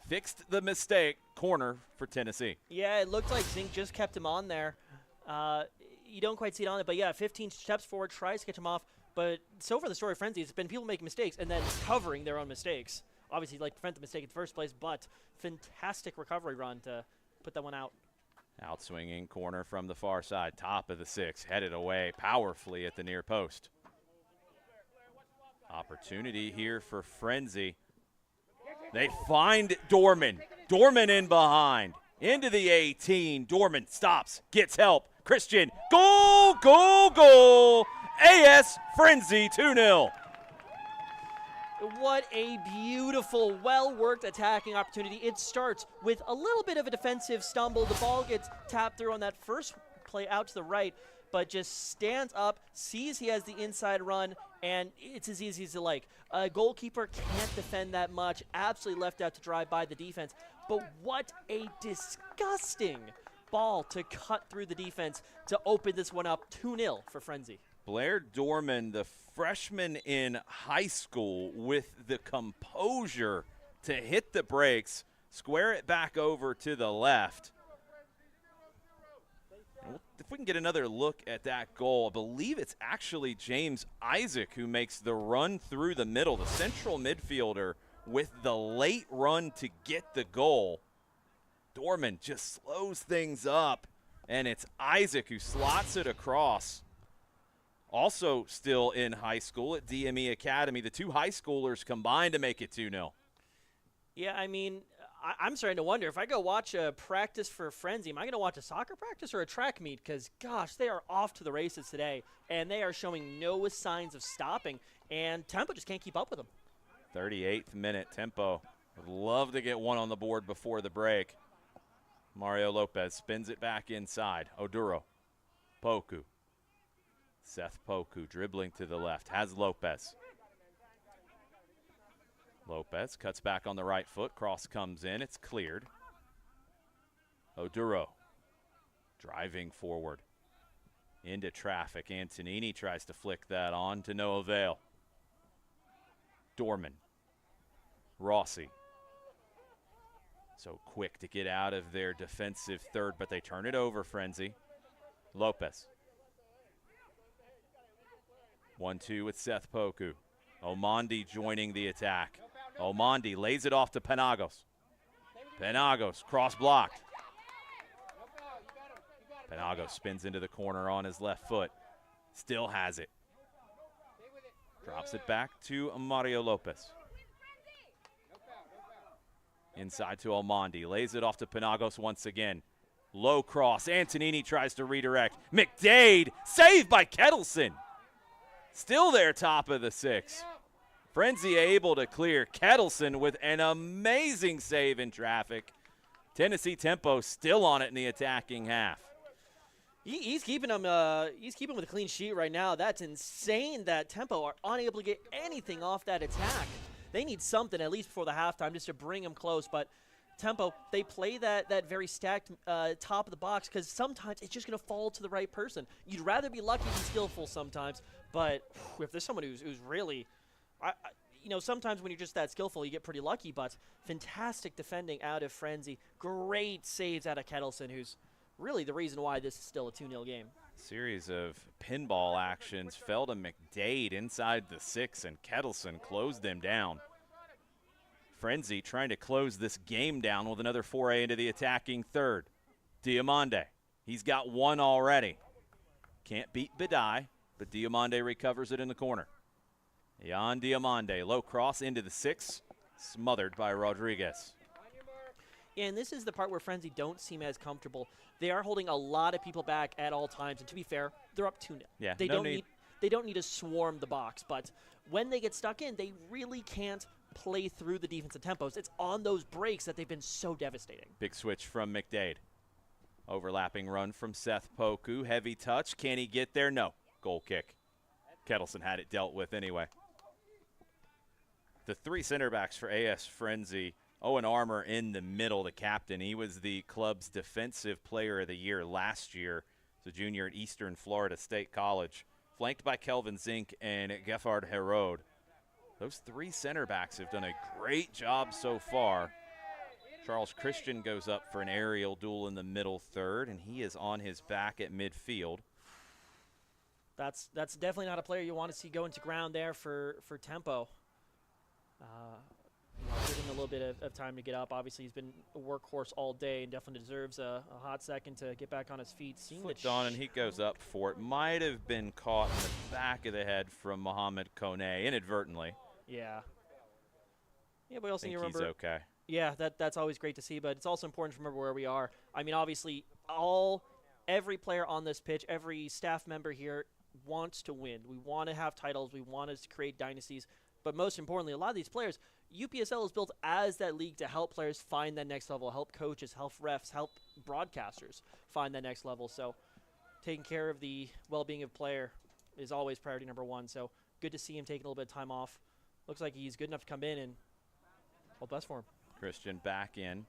Fixed the mistake. Corner for Tennessee. Yeah, it looked like Zink just kept him on there. You don't quite see it on it, but yeah, 15 steps forward, tries to catch him off. But so far the story of Frenzy, it's been people making mistakes and then covering their own mistakes. Obviously, like prevent the mistake in the first place, but fantastic recovery run to put that one out. Outswinging corner from the far side. Top of the 6. Headed away powerfully at the near post. Opportunity here for Frenzy. They find Dorman. Dorman in behind. Into the 18. Dorman stops. Gets help. Christian. Goal, goal, goal. AS Frenzy 2-0. What a beautiful, well-worked attacking opportunity. It starts with a little bit of a defensive stumble. The ball gets tapped through on that first play out to the right, but just stands up, sees he has the inside run, and it's as easy as you like. A goalkeeper can't defend that much, absolutely left out to dry by the defense. But what a disgusting ball to cut through the defense to open this one up 2-0 for Frenzi. Blair Dorman, the freshman in high school, with the composure to hit the brakes, square it back over to the left. If we can get another look at that goal, I believe it's actually James Isaac who makes the run through the middle, the central midfielder with the late run to get the goal. Dorman just slows things up, and it's Isaac who slots it across. Also still in high school at DME Academy, the two high schoolers combined to make it 2-0. Yeah, I mean, I'm starting to wonder if I go watch a practice for Frenzy, am I going to watch a soccer practice or a track meet? Because, gosh, they are off to the races today, and they are showing no signs of stopping, and Tempo just can't keep up with them. 38th minute, Tempo would love to get one on the board before the break. Mario Lopez spins it back inside. Oduro, Poku. Seth Poku dribbling to the left, has Lopez. Lopez cuts back on the right foot, cross comes in, it's cleared. Oduro driving forward into traffic. Antonini tries to flick that on to no avail. Dorman, Rossi. So quick to get out of their defensive third, but they turn it over, Frenzy. Lopez. 1-2 with Seth Poku. Omondi joining the attack. Omondi lays it off to Penagos. Penagos cross blocked. Penagos spins into the corner on his left foot. Still has it. Drops it back to Mario Lopez. Inside to Omondi. Lays it off to Penagos once again. Low cross. Antonini tries to redirect. McDade saved by Kettleson. Still there, top of the six. Frenzy able to clear. Kettleson with an amazing save in traffic. Tennessee Tempo still on it in the attacking half. He's keeping them. He's keeping with a clean sheet right now. That's insane that Tempo are unable to get anything off that attack. They need something at least before the halftime just to bring them close. But Tempo, they play that very stacked top of the box because sometimes it's just going to fall to the right person. You'd rather be lucky than skillful sometimes. But if there's someone who's really, you know, sometimes when you're just that skillful, you get pretty lucky. But fantastic defending out of Frenzy. Great saves out of Kettleson, who's really the reason why this is still a 2-0 game. Series of pinball actions fell to McDade inside the six, and Kettleson closed them down. Frenzy trying to close this game down with another foray into the attacking third. Diamande, he's got one already. Can't beat Badai, but Diamande recovers it in the corner. Jan Diamande, low cross into the six, smothered by Rodriguez. Yeah, and this is the part where Frenzy don't seem as comfortable. They are holding a lot of people back at all times, and to be fair, they're up 2-0. Yeah, they don't need to swarm the box, but when they get stuck in, they really can't play through the defensive tempos. It's on those breaks that they've been so devastating. Big switch from McDade. Overlapping run from Seth Poku. Heavy touch. Can he get there? No. Goal kick. Kettleson had it dealt with anyway. The three center backs for AS Frenzy. Owen Armour in the middle, the captain. He was the club's defensive player of the year last year. He's a junior at Eastern Florida State College. Flanked by Kelvin Zink and Geffard Herod. Those three center backs have done a great job so far. Charles Christian goes up for an aerial duel in the middle third, and he is on his back at midfield. That's definitely not a player you want to see go into ground there for Tempo. Give him a little bit of time to get up. Obviously, he's been a workhorse all day and definitely deserves a hot second to get back on his feet. Flipped on, and he goes up for it. Might have been caught in the back of the head from Mohamed Kone inadvertently. Yeah. Yeah, but we also need to remember. He's okay. Yeah, that's always great to see, but it's also important to remember where we are. I mean, obviously, every player on this pitch, every staff member here wants to win. We want to have titles. We want to create dynasties. but most importantly, a lot of these players, UPSL is built as that league to help players find that next level, help coaches, help refs, help broadcasters find that next level. So taking care of the well-being of player is always priority number one. So good to see him taking a little bit of time off. Looks like he's good enough to come in, and all the best for him. Christian back in.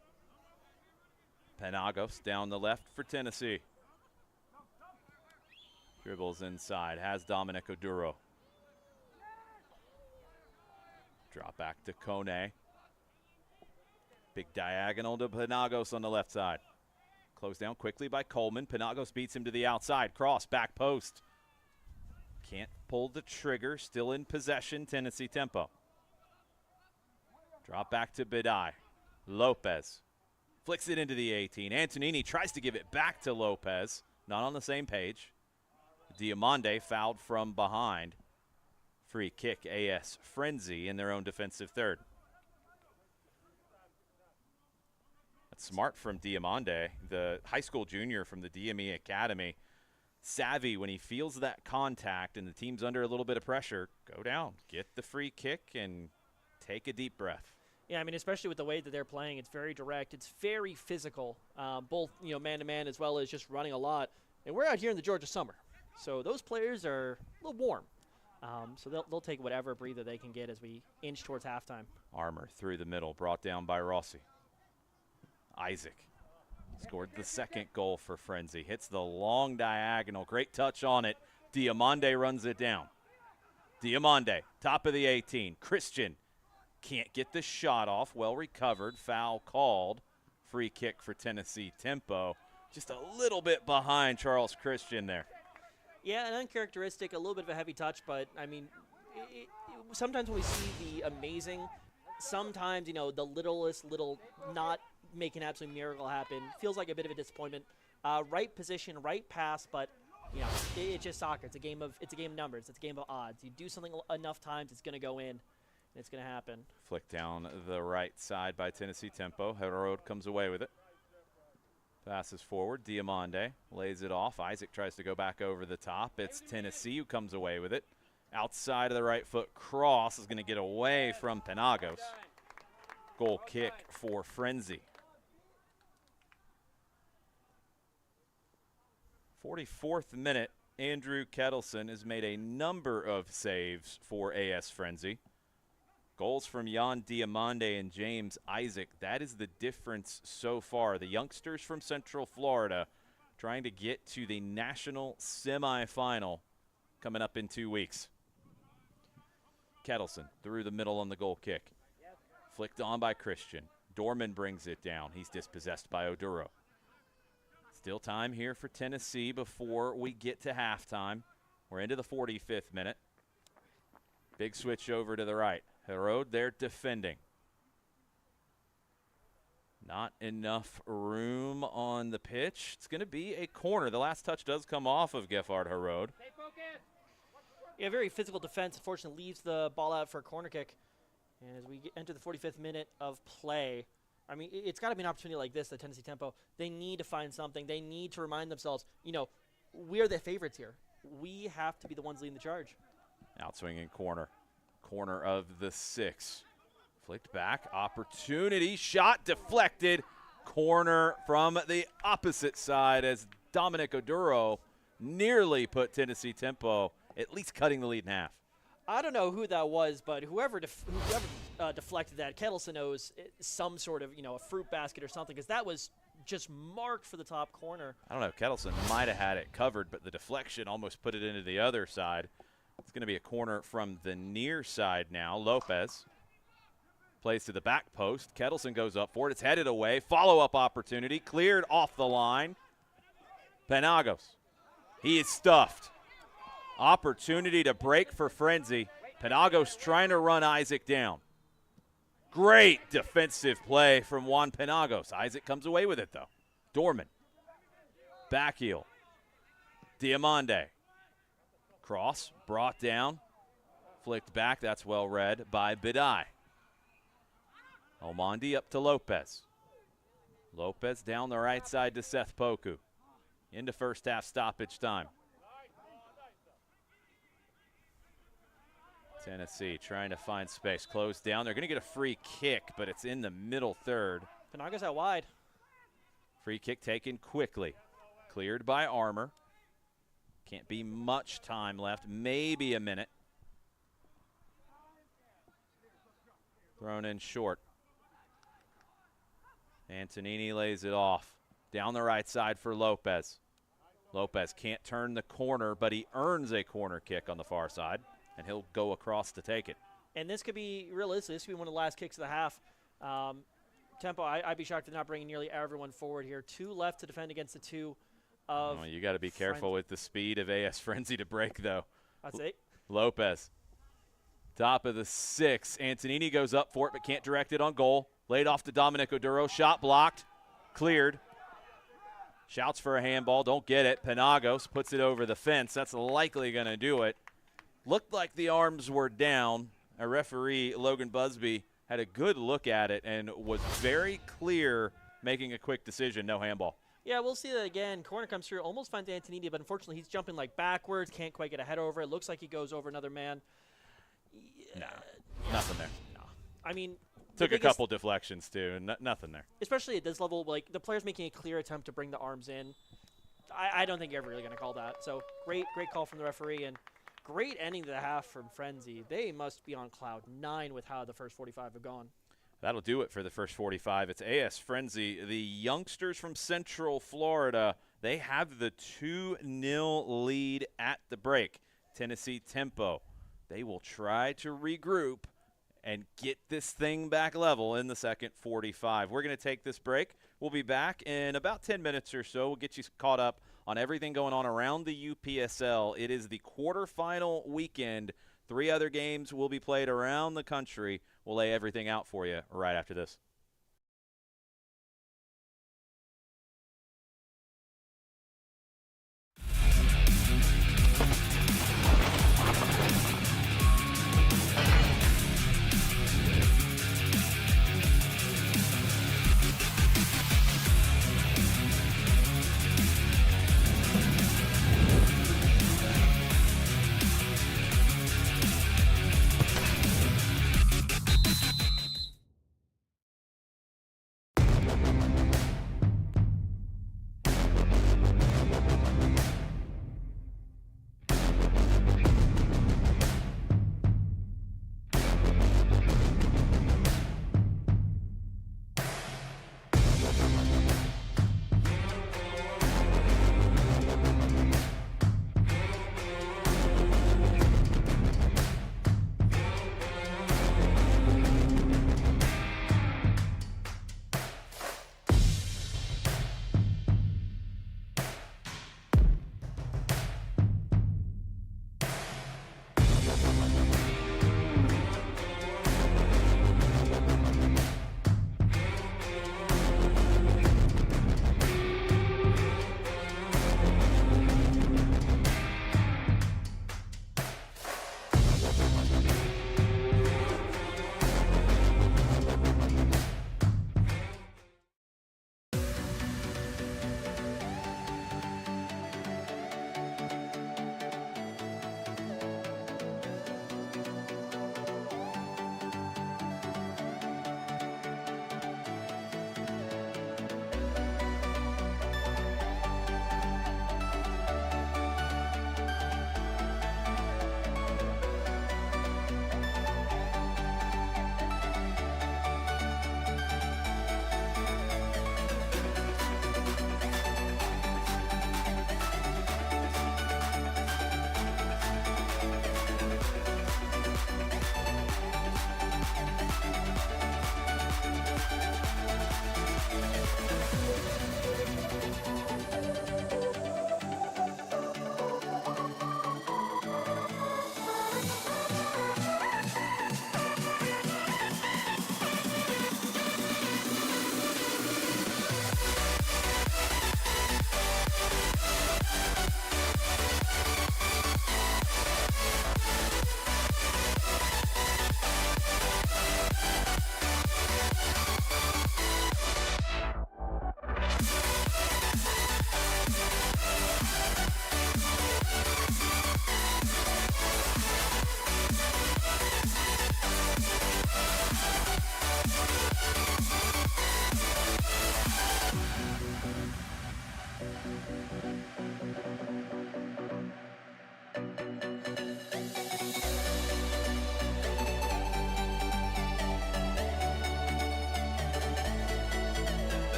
Penagos down the left for Tennessee. Dribbles inside, has Dominic Oduro. Drop back to Kone. Big diagonal to Penagos on the left side. Closed down quickly by Coleman. Penagos beats him to the outside. Cross, back post. Can't pull the trigger. Still in possession, Tennessee tempo. Drop back to Bidai. Lopez flicks it into the 18. Antonini tries to give it back to Lopez. Not on the same page. Diamande fouled from behind. Free kick, AS Frenzi in their own defensive third. That's smart from Diamande, the high school junior from the DME Academy. Savvy when he feels that contact and the team's under a little bit of pressure, go down, get the free kick, and take a deep breath. Yeah, I mean, especially with the way that they're playing, it's very direct. It's very physical, both man-to-man as well as just running a lot. And we're out here in the Georgia summer, so those players are a little warm. So they'll take whatever breather they can get as we inch towards halftime. Armour through the middle, brought down by Rossi. Isaac scored the second goal for Frenzy. Hits the long diagonal. Great touch on it. Diamande runs it down. Diamande, top of the 18. Christian can't get the shot off. Well recovered. Foul called. Free kick for Tennessee tempo. Just a little bit behind Charles Christian there. Yeah, an uncharacteristic, a little bit of a heavy touch, but, I mean, sometimes when we see the amazing, sometimes, the littlest little not make an absolute miracle happen. Feels like a bit of a disappointment. Right position, right pass, but, it's just soccer. It's a game of numbers. It's a game of odds. You do something enough times, it's going to go in, and it's going to happen. Flick down the right side by Tennessee tempo. Herod comes away with it. Passes forward. Diamande lays it off. Isaac tries to go back over the top. It's Tennessee who comes away with it. Outside of the right foot cross is going to get away from Penagos. Goal kick for Frenzy. 44th minute. Andrew Kettleson has made a number of saves for AS Frenzy. Goals from Jan Diamande and James Isaac. That is the difference so far. The youngsters from Central Florida trying to get to the national semifinal coming up in 2 weeks. Kettleson through the middle on the goal kick. Flicked on by Christian. Dorman brings it down. He's dispossessed by Oduro. Still time here for Tennessee before we get to halftime. We're into the 45th minute. Big switch over to the right. Herod there defending. Not enough room on the pitch. It's going to be a corner. The last touch does come off of Geffard Herod. Yeah, very physical defense. Unfortunately, leaves the ball out for a corner kick. And as we enter the 45th minute of play, I mean, it's got to be an opportunity like this, the Tennessee tempo. They need to find something. They need to remind themselves, we're the favorites here. We have to be the ones leading the charge. Outswinging corner. Corner of the 6. Flicked back. Opportunity. Shot deflected. Corner from the opposite side as Dominic Oduro nearly put Tennessee tempo at least cutting the lead in half. I don't know who that was, but whoever deflected that, Kettleson owes some sort of, a fruit basket or something, because that was just marked for the top corner. I don't know. Kettleson might have had it covered, but the deflection almost put it into the other side. It's going to be a corner from the near side now. Lopez plays to the back post. Kettleson goes up for it. It's headed away. Follow-up opportunity. Cleared off the line. Penagos. He is stuffed. Opportunity to break for Frenzy. Penagos trying to run Isaac down. Great defensive play from Juan Penagos. Isaac comes away with it, though. Dorman. Back heel. Diamande. Cross brought down. Flicked back. That's well read by Bidai. Omondi up to Lopez. Lopez down the right side to Seth Poku. Into first half stoppage time. Tennessee trying to find space. Close down. They're going to get a free kick, but it's in the middle third. Panaga's out wide. Free kick taken quickly. Cleared by Armour. Can't be much time left. Maybe a minute. Thrown in short. Antonini lays it off. Down the right side for Lopez. Lopez can't turn the corner, but he earns a corner kick on the far side, and he'll go across to take it. And this could be, realistic, this could be one of the last kicks of the half. Tempo, I'd be shocked if they're not bringing nearly everyone forward here. 2 left to defend against the 2 of you got to be careful with the speed of AS Frenzy to break, though. That's it. Lopez. Top of the 6. Antonini goes up for it, but can't direct it on goal. Laid off to Dominic Oduro. Shot blocked. Cleared. Shouts for a handball. Don't get it. Penagos puts it over the fence. That's likely going to do it. Looked like the arms were down. A referee, Logan Busby, had a good look at it and was very clear making a quick decision. No handball. Yeah, we'll see that again. Corner comes through. Almost finds Antonini, but unfortunately he's jumping like backwards. Can't quite get a head over it. Looks like he goes over another man. No, nothing there. No. I mean, took a couple deflections too, and nothing there. Especially at this level, like the player's making a clear attempt to bring the arms in. I don't think you're ever really going to call that. So great call from the referee, and great ending to the half from Frenzy. They must be on cloud 9 with how the first 45 have gone. That'll do it for the first 45. It's AS Frenzy. The youngsters from Central Florida, they have the 2-0 lead at the break. Tennessee Tempo. They will try to regroup and get this thing back level in the second 45. We're going to take this break. We'll be back in about 10 minutes or so. We'll get you caught up on everything going on around the UPSL. It is the quarterfinal weekend. 3 other games will be played around the country. We'll lay everything out for you right after this.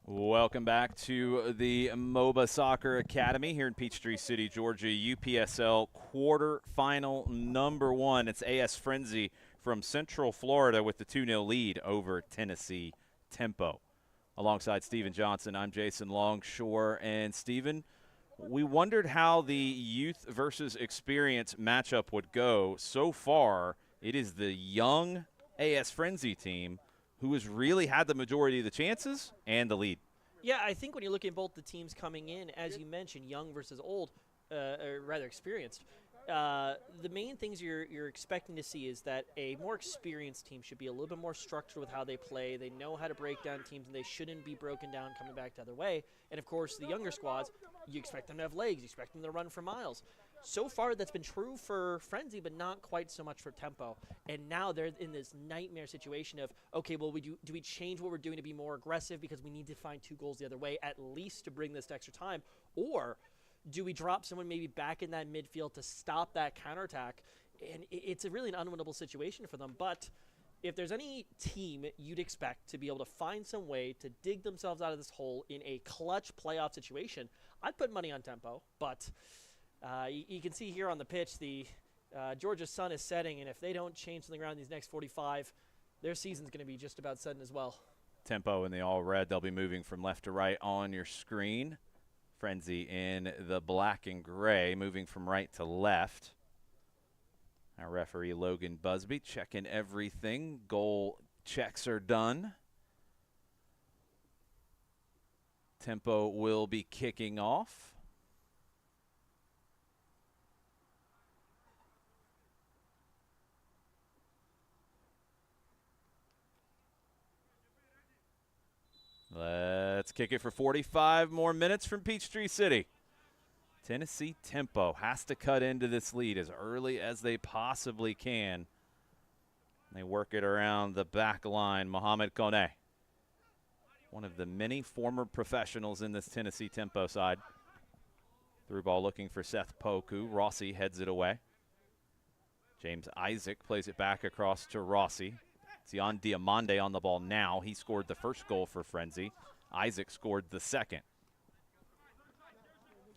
Welcome back to the MOBA Soccer Academy here in Peachtree City, Georgia. UPSL quarterfinal number 1. It's AS Frenzi from Central Florida with the 2-0 lead over Tennessee Tempo. Alongside Steven Johnson, I'm Jason Longshore. And Steven, we wondered how the youth versus experience matchup would go. So far, it is the young AS Frenzi team who has really had the majority of the chances and the lead. Yeah, I think when you're looking at both the teams coming in, as you mentioned, young versus old, or rather experienced, the main things you're expecting to see is that a more experienced team should be a little bit more structured with how they play. They know how to break down teams, and they shouldn't be broken down coming back the other way. And, of course, the younger squads, you expect them to have legs. You expect them to run for miles. So far, that's been true for Frenzy, but not quite so much for Tempo. And now they're in this nightmare situation of, okay, well, do we change what we're doing to be more aggressive because we need to find 2 goals the other way, at least to bring this to extra time? Or do we drop someone maybe back in that midfield to stop that counterattack? And it's really an unwinnable situation for them. But if there's any team you'd expect to be able to find some way to dig themselves out of this hole in a clutch playoff situation, I'd put money on Tempo. But you can see here on the pitch, the Georgia sun is setting, and if they don't change something around these next 45, their season's going to be just about setting as well. Tempo in the all red. They'll be moving from left to right on your screen. Frenzy in the black and gray, moving from right to left. Our referee Logan Busby checking everything. Goal checks are done. Tempo will be kicking off. Let's kick it for 45 more minutes from Peachtree City. Tennessee Tempo has to cut into this lead as early as they possibly can. They work it around the back line. Mohamed Kone, one of the many former professionals in this Tennessee Tempo side. Through ball looking for Seth Poku. Rossi heads it away. James Isaac plays it back across to Rossi. Zion Diamande on the ball now. He scored the first goal for Frenzy. Isaac scored the second.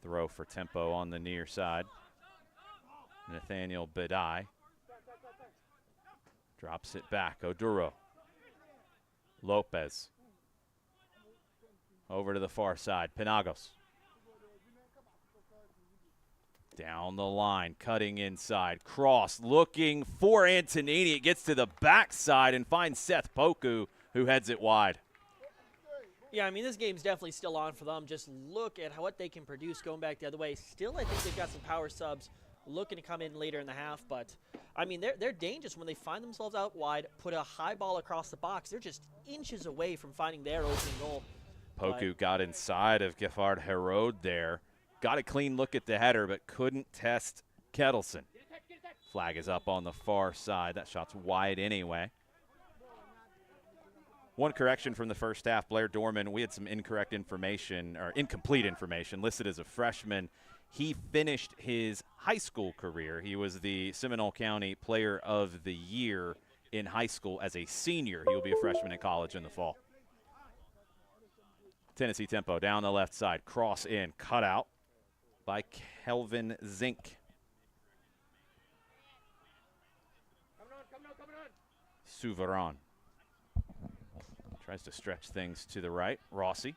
Throw for Tempo on the near side. Nathaniel Bedai drops it back. Oduro. Lopez. Over to the far side. Penagos. Down the line, cutting inside. Cross, looking for Antonini. It gets to the backside and finds Seth Poku, who heads it wide. Yeah, I mean, this game's definitely still on for them. Just look at what they can produce going back the other way. Still, I think they've got some power subs looking to come in later in the half. But, I mean, they're dangerous when they find themselves out wide, put a high ball across the box. They're just inches away from finding their opening goal. Poku got inside of Giffard Herod there. Got a clean look at the header, but couldn't test Kettleson. Flag is up on the far side. That shot's wide anyway. One correction from the first half, Blair Dorman. We had some incorrect information, or incomplete information, listed as a freshman. He finished his high school career. He was the Seminole County Player of the Year in high school as a senior. He will be a freshman in college in the fall. Tennessee tempo down the left side. Cross in, cut out by Kelvin Zink. Souveran tries to stretch things to the right. Rossi.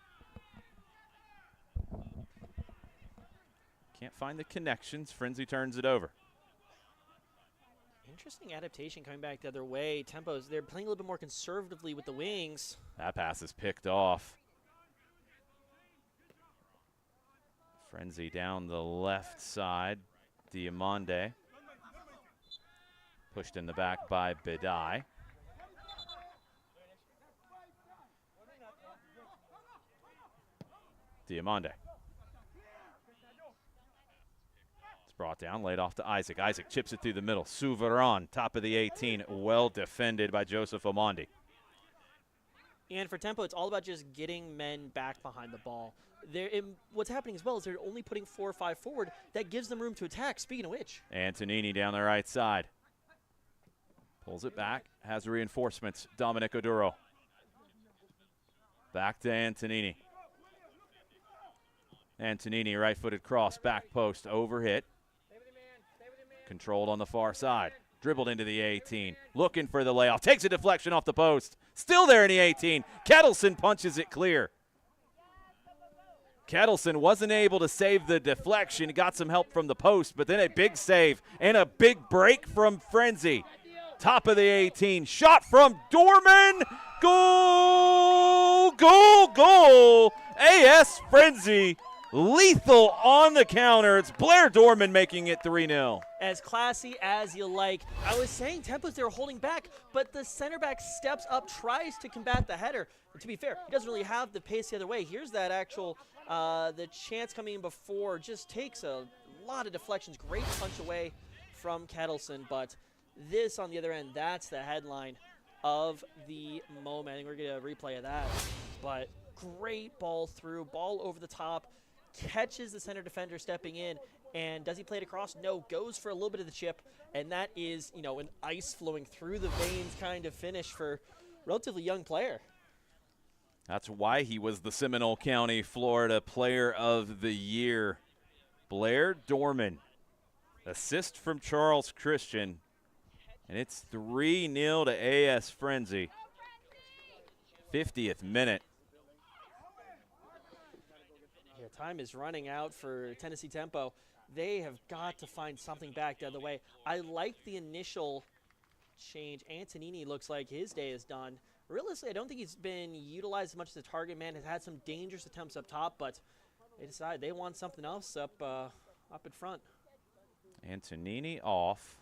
Can't find the connections. Frenzi turns it over. Interesting adaptation coming back the other way. Tempos, they're playing a little bit more conservatively with the wings. That pass is picked off. Frenzi down the left side. Diamande. Pushed in the back by Bedai. Diamande. It's brought down, laid off to Isaac. Isaac chips it through the middle. Souveran, top of the 18, well defended by Joseph Omondi. And for Tempo, it's all about just getting men back behind the ball. What's happening as well is they're only putting 4 or 5 forward. That gives them room to attack, speaking of which. Antonini down the right side. Pulls it back, has reinforcements. Dominic Oduro. Back to Antonini. Antonini, right-footed cross, back post, overhit. Controlled on the far side. Dribbled into the 18. Looking for the layoff. Takes a deflection off the post. Still there in the 18. Kettleson punches it clear. Kettleson wasn't able to save the deflection. Got some help from the post, but then a big save and a big break from Frenzi. Top of the 18. Shot from Dorman. Goal, goal, goal. AS Frenzi. Lethal on the counter. It's Blair Dorman making it 3-0. As classy as you like. I was saying Tempos, they were holding back, but the center back steps up, tries to combat the header. And to be fair, he doesn't really have the pace the other way. Here's that actual, the chance coming in before, just takes a lot of deflections. Great punch away from Kettleson, but this on the other end, that's the headline of the moment. I think we're going to replay of that. But great ball through, ball over the top. Catches the center defender stepping in, and does he play it across? No, goes for a little bit of the chip, and that is, you know, an ice flowing through the veins kind of finish for a relatively young player. That's why he was the Seminole County, Florida Player of the Year. Blair Dorman, assist from Charles Christian, and it's 3-0 to AS Frenzi. 50th minute. Time is running out for Tennessee Tempo. They have got to find something back the other way. I like the initial change. Antonini looks like his day is done. Realistically, I don't think he's been utilized as much as the target man. Has had some dangerous attempts up top, but they decided they want something else up in front. Antonini off.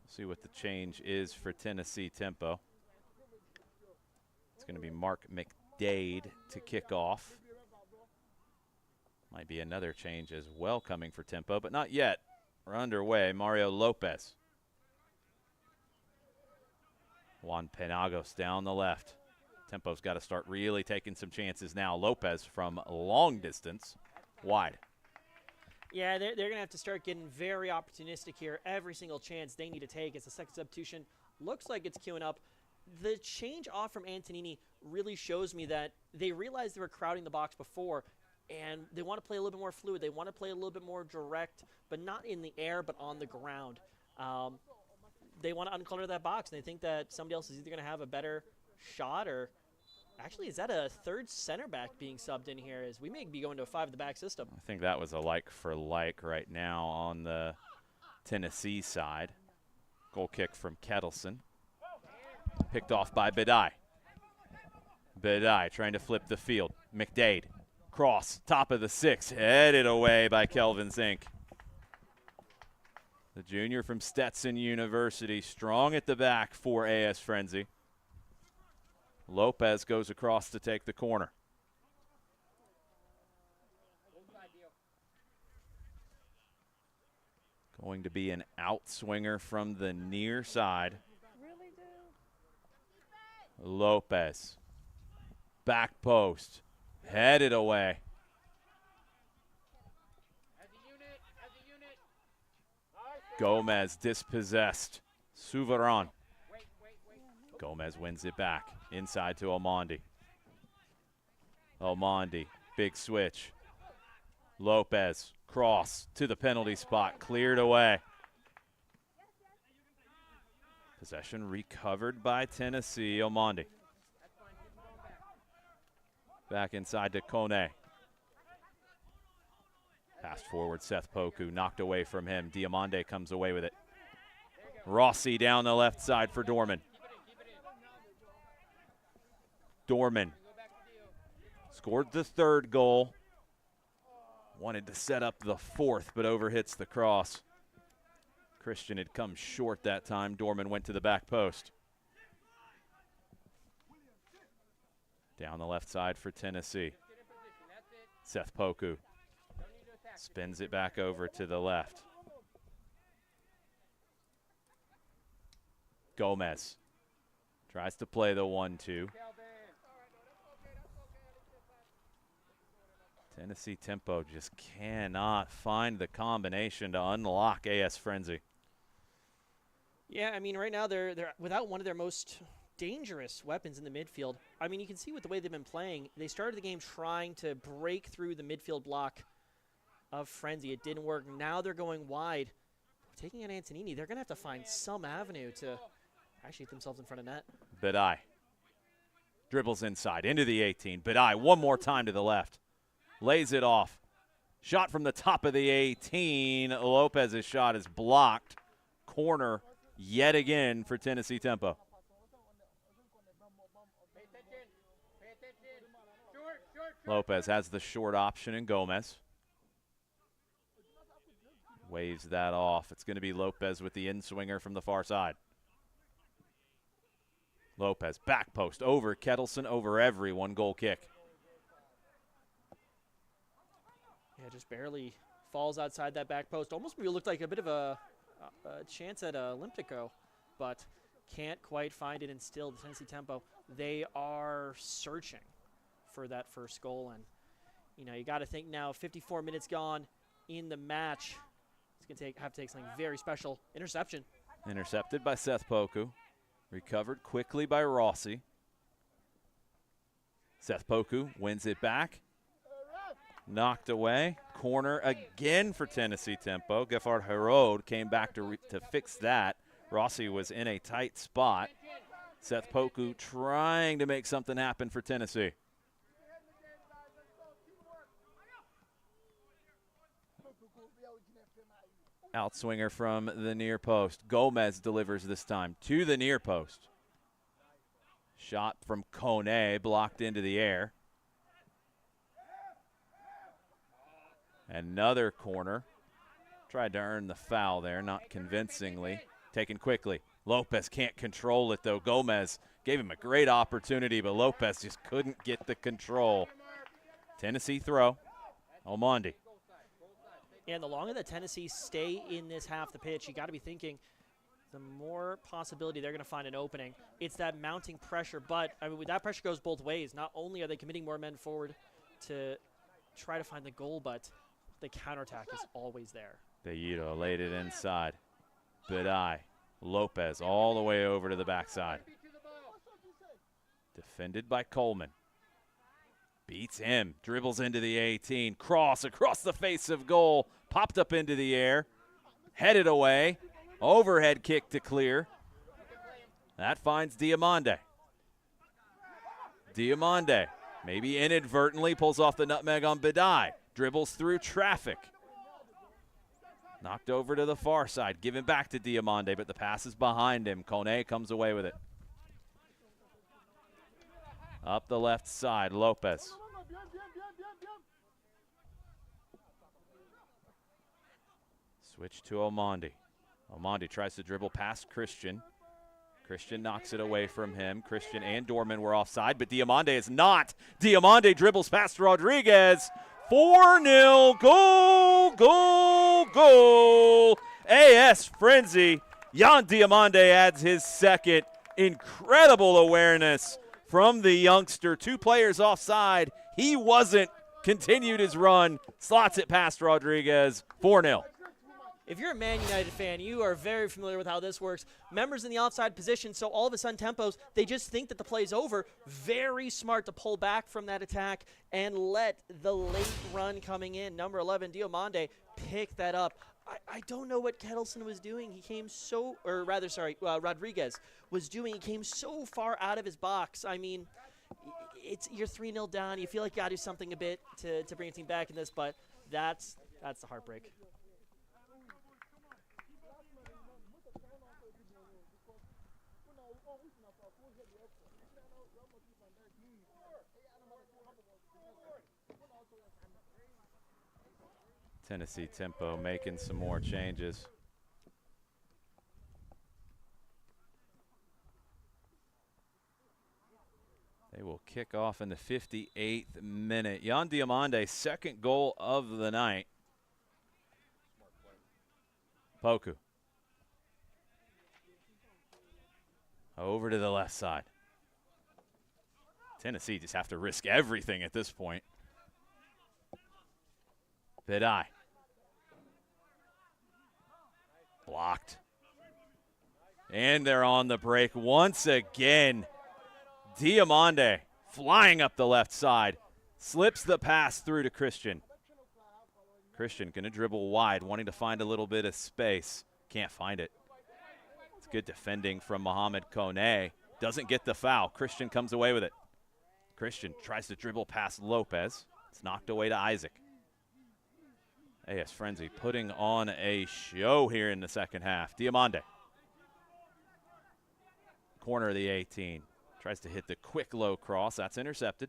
See what the change is for Tennessee Tempo. It's going to be Mark McDade to kick off. Might be another change as well coming for Tempo, but not yet. We're underway. Mario Lopez. Juan Penagos down the left. Tempo's got to start really taking some chances now. Lopez from long distance, wide. Yeah, they're going to have to start getting very opportunistic here. Every single chance they need to take. It's a second substitution. Looks like it's queuing up. The change off from Antonini really shows me that they realized they were crowding the box before, and they want to play a little bit more fluid. They want to play a little bit more direct, but not in the air, but on the ground. They want to uncolor that box, and they think that somebody else is either going to have a better shot or actually, is that a third center back being subbed in here? As we may be going to a 5-at-the-back system. I think that was a like for like right now on the Tennessee side. Goal kick from Kettleson. Picked off by Bedai. Bedai trying to flip the field. McDade. Cross, top of the 6, headed away by Kelvin Zink. The junior from Stetson University, strong at the back for AS Frenzy. Lopez goes across to take the corner. Going to be an outswinger from the near side. Lopez. Back post. Headed away. Gomez dispossessed. Souveran. Gomez wins it back. Inside to Omondi. Omondi. Big switch. Lopez. Cross to the penalty spot. Cleared away. Possession recovered by Tennessee. Omondi. Back inside to Kone. Passed forward, Seth Poku knocked away from him. Diamande comes away with it. Rossi down the left side for Dorman. Dorman scored the 3rd goal. Wanted to set up the 4th, but overhits the cross. Christian had come short that time. Dorman went to the back post. Down the left side for Tennessee. Seth Poku spins it back over to the left. Gomez tries to play the 1-2. Tennessee tempo just cannot find the combination to unlock AS Frenzy. Yeah, I mean, right now they're without one of their most dangerous weapons in the midfield. I mean, you can see with the way they've been playing, they started the game trying to break through the midfield block of Frenzy. It didn't work. Now they're going wide. Taking out Antonini, they're going to have to find some avenue to actually get themselves in front of net. Bedai dribbles inside into the 18. Bedai one more time to the left. Lays it off. Shot from the top of the 18. Lopez's shot is blocked. Corner yet again for Tennessee tempo. Lopez has the short option in Gomez. Waves that off. It's going to be Lopez with the in-swinger from the far side. Lopez, back post, over Kettleson, over everyone, goal kick. Yeah, just barely falls outside that back post. Almost maybe looked like a bit of a chance at Olympico, but can't quite find it, and still the Tennessee tempo. They are searching for that first goal, and you know, you got to think now 54 minutes gone in the match. It's going to have to take something very special. Interception. Intercepted by Seth Poku. Recovered quickly by Rossi. Seth Poku wins it back. Knocked away. Corner again for Tennessee tempo. Geffard Herod came back to fix that. Rossi was in a tight spot. Seth Poku trying to make something happen for Tennessee. Outswinger from the near post. Gomez delivers this time to the near post. Shot from Kone, blocked into the air. Another corner. Tried to earn the foul there, not convincingly. Taken quickly. Lopez can't control it, though. Gomez gave him a great opportunity, but Lopez just couldn't get the control. Tennessee throw. Omondi. And the longer that Tennessee stay in this half the pitch, you got to be thinking the more possibility they're going to find an opening. It's that mounting pressure, but I mean, that pressure goes both ways. Not only are they committing more men forward to try to find the goal, but the counterattack is always there. Bellido laid it inside. Bedai. Lopez all the way over to the backside. Defended by Coleman. Beats him, dribbles into the 18, cross across the face of goal, popped up into the air, headed away, overhead kick to clear. That finds Diamande. Diamande, maybe inadvertently, pulls off the nutmeg on Bedai, dribbles through traffic. Knocked over to the far side, given back to Diamande, but the pass is behind him. Kone comes away with it. Up the left side, Lopez. Switch to Omondi. Omondi tries to dribble past Christian. Christian knocks it away from him. Christian and Dorman were offside, but Diamande is not. Diamande dribbles past Rodriguez. 4-0, goal, goal, goal. AS Frenzi. Jan Diamande adds his second. Incredible awareness from the youngster. 2 players offside. He wasn't. Continued his run. Slots it past Rodriguez. 4-0. If you're a Man United fan, you are very familiar with how this works. Members in the offside position, so all of a sudden tempos, they just think that the play's over. Very smart to pull back from that attack and let the late run coming in. Number 11, Diamande, pick that up. I don't know what Kettleson was doing. He came so, or rather, sorry, Rodriguez was doing. He came so far out of his box. I mean, you're 3-0 down. You feel like you got to do something a bit to bring a team back in this, but that's the heartbreak. Tennessee tempo making some more changes. They will kick off in the 58th minute. Jan Diamande, second goal of the night. Poku. Over to the left side. Tennessee just have to risk everything at this point. Bedai. Blocked. And they're on the break once again. Diamande flying up the left side. Slips the pass through to Christian. Christian going to dribble wide, wanting to find a little bit of space. Can't find it. It's good defending from Mohamed Kone. Doesn't get the foul. Christian comes away with it. Christian tries to dribble past Lopez. It's knocked away to Isaac. AS Frenzi putting on a show here in the second half. Diamande. Corner of the 18. Tries to hit the quick low cross. That's intercepted.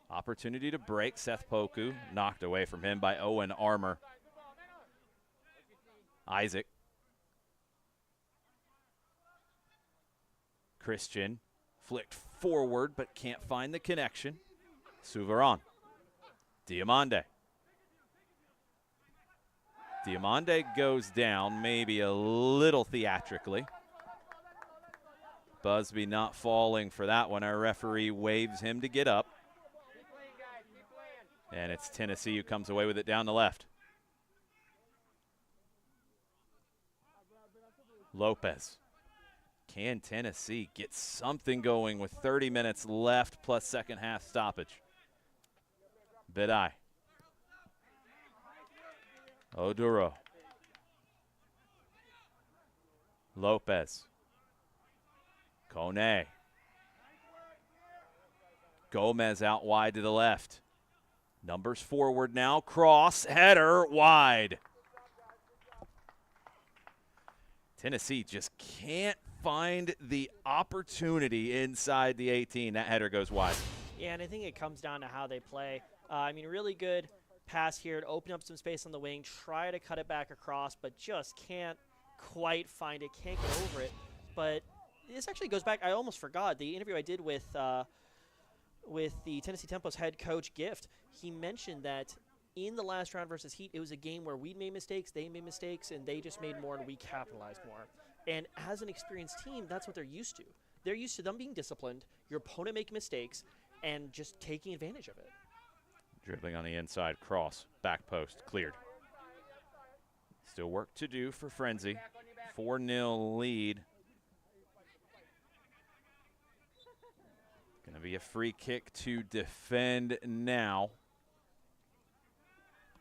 Opportunity to break. Seth Poku knocked away from him by Owen Armour. Isaac. Christian flicked forward but can't find the connection. Souveran. Diamande. Diamande goes down, maybe a little theatrically. Busby not falling for that one. Our referee waves him to get up. And it's Tennessee who comes away with it down the left. Lopez. Can Tennessee get something going with 30 minutes left plus second half stoppage? Bedai. Oduro. Lopez. Kone. Gomez out wide to the left. Numbers forward now. Cross. Header wide. Tennessee just can't find the opportunity inside the 18. That header goes wide. Yeah, and I think it comes down to how they play. I mean, really good pass here to open up some space on the wing, try to cut it back across, but just can't quite find it, can't get over it. But this actually goes back, I almost forgot, the interview I did with the Tennessee Tempo's head coach, Gift. He mentioned that in the last round versus Heat, it was a game where we made mistakes, they made mistakes, and they just made more and we capitalized more. And as an experienced team, that's what they're used to. They're used to them being disciplined, your opponent making mistakes, and just taking advantage of it. Dribbling on the inside, cross, back post, cleared. Still work to do for Frenzy. 4-0 lead. Gonna Going to be a free kick to defend now.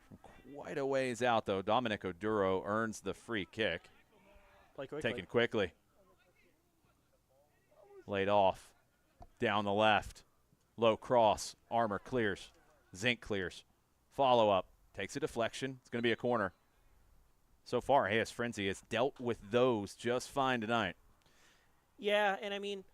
From quite a ways out, though. Dominic Oduro earns the free kick. Play quickly. Taken quickly. Laid off. Down the left. Low cross. Armor clears. Zink clears. Follow up. Takes a deflection. It's going to be a corner. So far, AS Frenzi has dealt with those just fine tonight. Yeah, and I mean,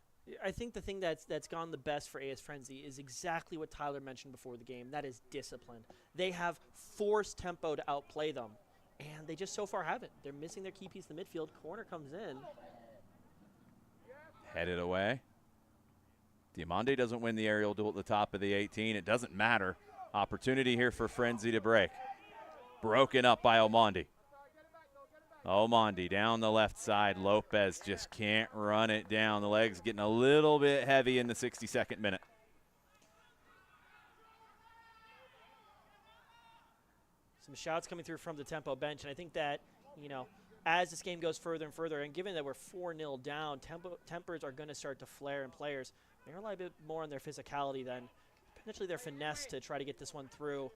I think the thing that's gone the best for AS Frenzi is exactly what Tyler mentioned before the game. That is discipline. They have forced Tempo to outplay them, and they just so far haven't. They're missing their key piece in the midfield. Corner comes in. Headed away. Diamande doesn't win the aerial duel at the top of the 18. It doesn't matter. Opportunity here for Frenzi to break. Broken up by Omondi. Omondi down the left side. Lopez just can't run it down. The leg's getting a little bit heavy in the 62nd minute. Some shouts coming through from the Tempo bench, and I think that, you know, as this game goes further and further, and given that we're 4-0 down, tempers are going to start to flare in players. They rely a bit more on their physicality than potentially their finesse to try to get this one through.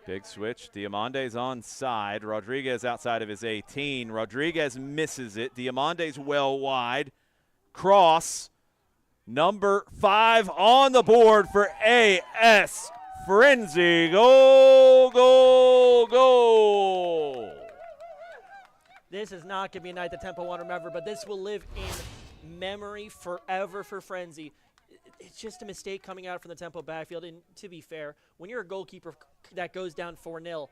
Big switch. Diamande's onside. Rodriguez outside of his 18. Rodriguez misses it. Diamande's well wide. Cross. Number 5 on the board for AS Frenzi. Goal, goal, goal. This is not going to be a night that Tempo won't remember, but this will live in memory forever for Frenzi. It's just a mistake coming out from the Tempo backfield, and to be fair, when you're a goalkeeper that goes down 4-0,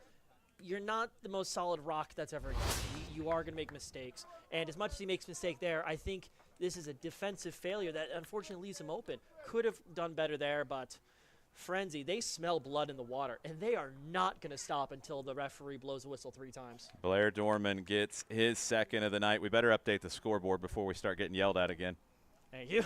you're not the most solid rock that's ever existed. You are going to make mistakes, and as much as he makes a mistake there, I think this is a defensive failure that unfortunately leaves him open. Could have done better there, but Frenzi, they smell blood in the water, and they are not going to stop until the referee blows a whistle 3 times. Blair Dorman gets his second of the night. We better update the scoreboard before we start getting yelled at again. Thank you.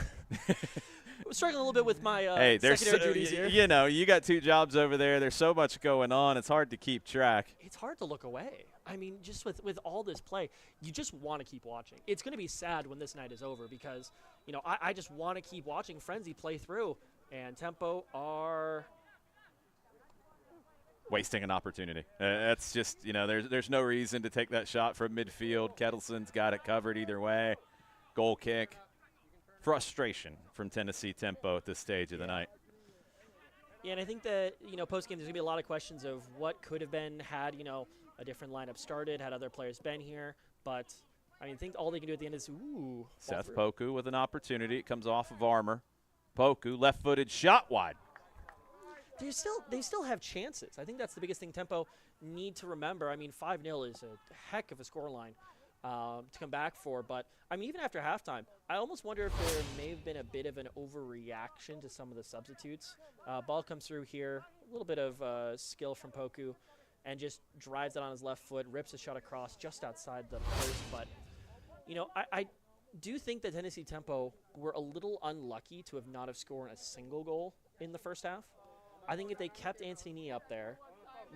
I'm struggling a little bit with my hey, secondary duties here. You know, you got 2 jobs over there. There's so much going on. It's hard to keep track. It's hard to look away. I mean, just with all this play, you just want to keep watching. It's going to be sad when this night is over because, you know, I just want to keep watching Frenzi play through. And Tempo are wasting an opportunity. That's just, you know, there's no reason to take that shot from midfield. Kettleson's got it covered either way. Goal kick. Frustration from Tennessee Tempo at this stage of the night. Yeah, and I think that, you know, post-game there's going to be a lot of questions of what could have been had, you know, a different lineup started, had other players been here. But, I mean, I think all they can do at the end is, ooh. Seth Poku with an opportunity. It comes off of Armor. Poku, left-footed shot wide. They still have chances. I think that's the biggest thing Tempo need to remember. I mean, 5-0 is a heck of a scoreline to come back for. But, I mean, even after halftime, I almost wonder if there may have been a bit of an overreaction to some of the substitutes. Ball comes through here, a little bit of skill from Poku, and just drives it on his left foot, rips a shot across just outside the post. But, you know, I do think that Tennessee Tempo were a little unlucky to not have scored a single goal in the first half. I think if they kept Antonini up there,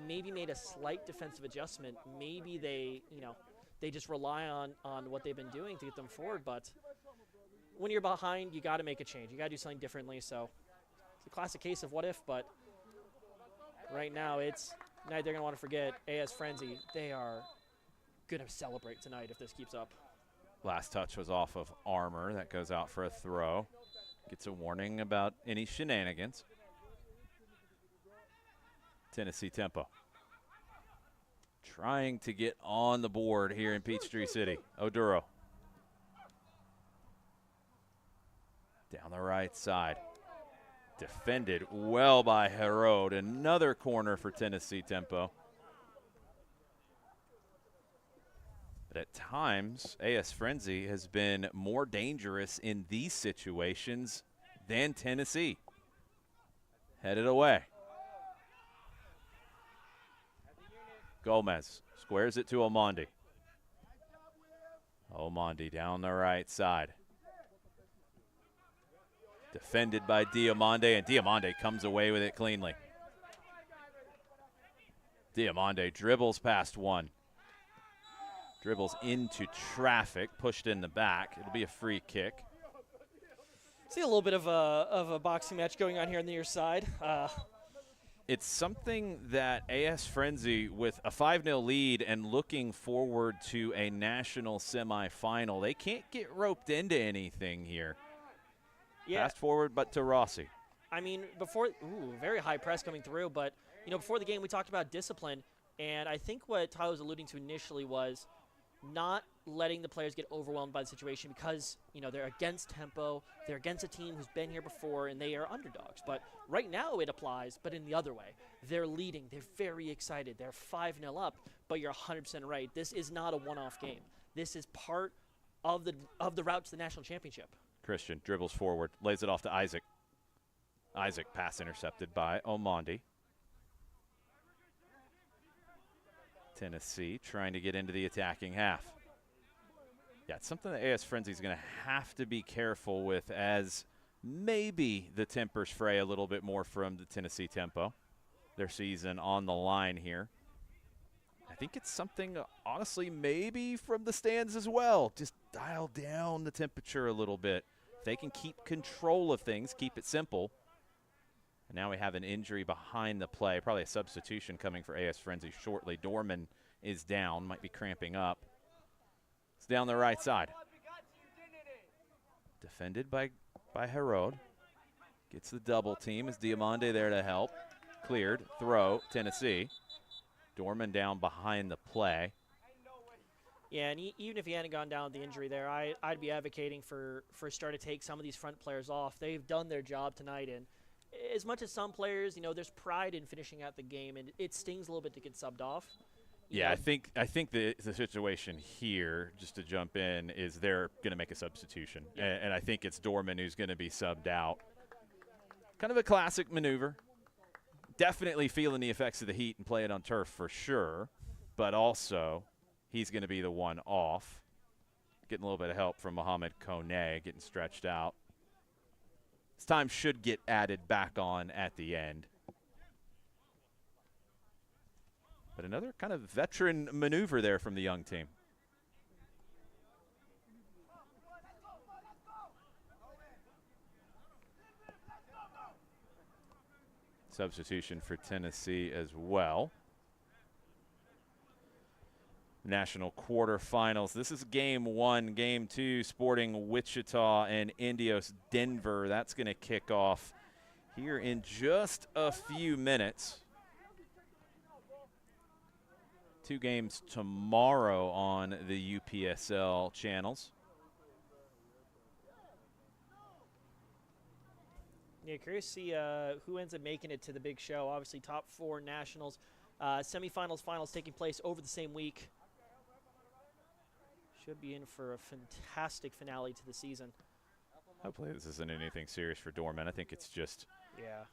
maybe made a slight defensive adjustment, maybe they, you know, they just rely on what they've been doing to get them forward. But when you're behind, you got to make a change. You got to do something differently. So it's a classic case of what if, but right now it's a night they're going to want to forget. AS Frenzi, they are going to celebrate tonight if this keeps up. Last touch was off of Armor. That goes out for a throw. Gets a warning about any shenanigans. Tennessee Tempo trying to get on the board here in Peachtree City. Oduro. Down the right side. Defended well by Herod. Another corner for Tennessee Tempo. But at times, AS Frenzi has been more dangerous in these situations than Tennessee. Headed away. Gomez squares it to Omondi. Omondi down the right side. Defended by Diamande, and Diamande comes away with it cleanly. Diamande dribbles past one. Dribbles into traffic, pushed in the back. It'll be a free kick. See a little bit of a boxing match going on here on the near side. It's something that AS Frenzi, with a 5-0 lead and looking forward to a national semifinal, they can't get roped into anything here. Yeah. Fast forward, but to Rossi. I mean, very high press coming through, but, before the game we talked about discipline, and I think what Tyler was alluding to initially was not letting the players get overwhelmed by the situation because, they're against tempo, they're against a team who's been here before, and they are underdogs. But right now it applies, but in the other way. They're leading, they're very excited, they're 5-0 up, but you're 100% right. This is not a one-off game. This is part of the route to the national championship. Christian dribbles forward, lays it off to Isaac. Isaac, pass intercepted by Omondi. Tennessee trying to get into the attacking half. Yeah, it's something that AS Frenzy is going to have to be careful with, as maybe the tempers fray a little bit more from the Tennessee tempo. Their season on the line here. I think it's something, honestly, maybe from the stands as well. Just dial down the temperature a little bit. If they can keep control of things, keep it simple. And now we have an injury behind the play, probably a substitution coming for AS Frenzy shortly. Dorman is down, might be cramping up. It's down the right side. Defended by Herod. Gets the double team. Is Diamande there to help? Cleared. Throw. Tennessee. Dorman down behind the play. Yeah, and even if he hadn't gone down with the injury there, I'd be advocating for Star to take some of these front players off. They've done their job tonight, and as much as some players, there's pride in finishing out the game, and it stings a little bit to get subbed off. Yeah, I think the situation here, just to jump in, is they're going to make a substitution. Yeah. And I think it's Dorman who's going to be subbed out. Kind of a classic maneuver. Definitely feeling the effects of the heat and playing on turf for sure, but also he's going to be the one off. Getting a little bit of help from Mohamed Kone, getting stretched out. His time should get added back on at the end. But another kind of veteran maneuver there from the young team. Substitution for Tennessee as well. National quarterfinals. This is game one. Game two, Sporting Wichita and Indios Denver. That's going to kick off here in just a few minutes. Two games tomorrow on the UPSL channels. Yeah, curious to see who ends up making it to the big show. Obviously, top four nationals. Semifinals, finals taking place over the same week. Should be in for a fantastic finale to the season. Hopefully this isn't anything serious for Dorman. I think it's just Yeah.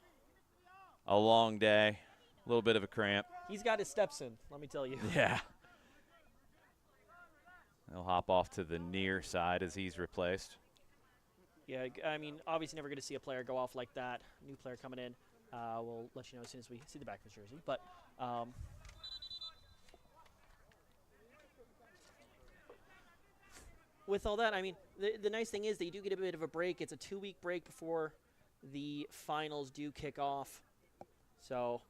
a long day, a little bit of a cramp. He's got his steps in, let me tell you. Yeah. He'll hop off to the near side as he's replaced. Yeah, I mean, obviously never going to see a player go off like that. New player coming in. We'll let you know as soon as we see the back of the jersey. But with all that, I mean, the nice thing is they do get a bit of a break. It's a 2-week break before the finals do kick off. So,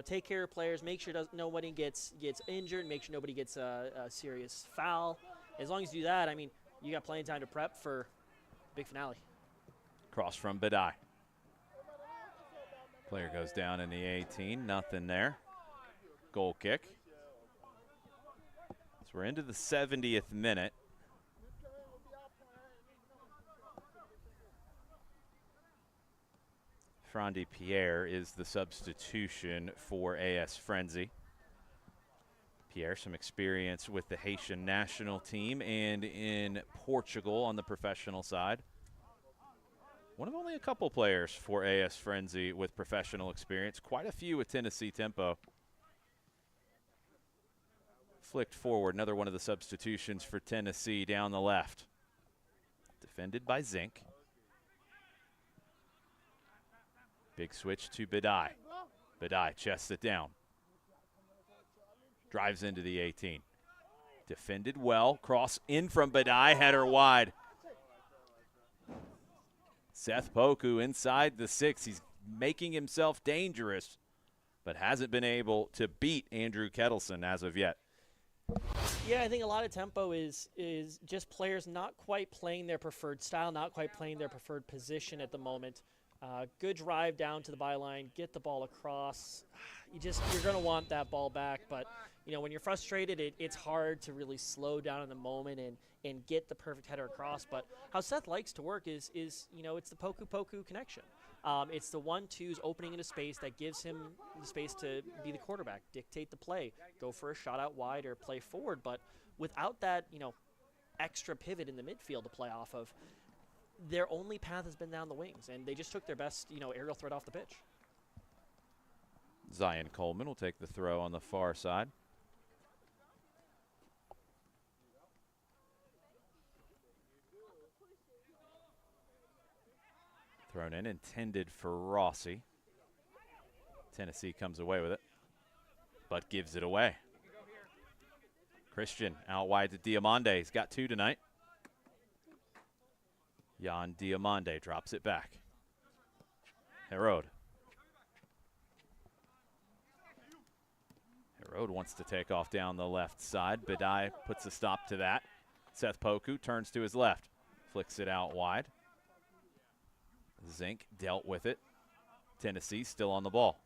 take care of players. Make sure nobody gets injured. Make sure nobody gets a serious foul. As long as you do that, I mean, you got plenty of time to prep for big finale. Cross from Badai. Player goes down in the 18. Nothing there. Goal kick. So we're into the 70th minute. Frenzi Pierre is the substitution for AS Frenzy. Pierre, some experience with the Haitian national team and in Portugal on the professional side. One of only a couple players for AS Frenzy with professional experience. Quite a few with Tennessee tempo. Flicked forward, another one of the substitutions for Tennessee down the left. Defended by Zink. Big switch to Badai. Badai chests it down. Drives into the 18. Defended well. Cross in from Badai. Header wide. Seth Poku inside the 6. He's making himself dangerous, but hasn't been able to beat Andrew Kettleson as of yet. Yeah, I think a lot of tempo is just players not quite playing their preferred style, not quite playing their preferred position at the moment. Good drive down to the byline, get the ball across. You're going to want that ball back, but when you're frustrated, it's hard to really slow down in the moment and get the perfect header across. But how Seth likes to work is it's the Poku connection. It's the 1-2s opening into space that gives him the space to be the quarterback, dictate the play, go for a shot out wide or play forward. But without that, extra pivot in the midfield to play off of, their only path has been down the wings, and they just took their best, aerial threat off the pitch. Zion Coleman will take the throw on the far side. Thrown in, intended for Rossi. Tennessee comes away with it, but gives it away. Christian out wide to Diamande. He's got 2 tonight. Jan Diamande drops it back. Herod. Herod wants to take off down the left side. Badai puts a stop to that. Seth Poku turns to his left. Flicks it out wide. Zink dealt with it. Tennessee still on the ball.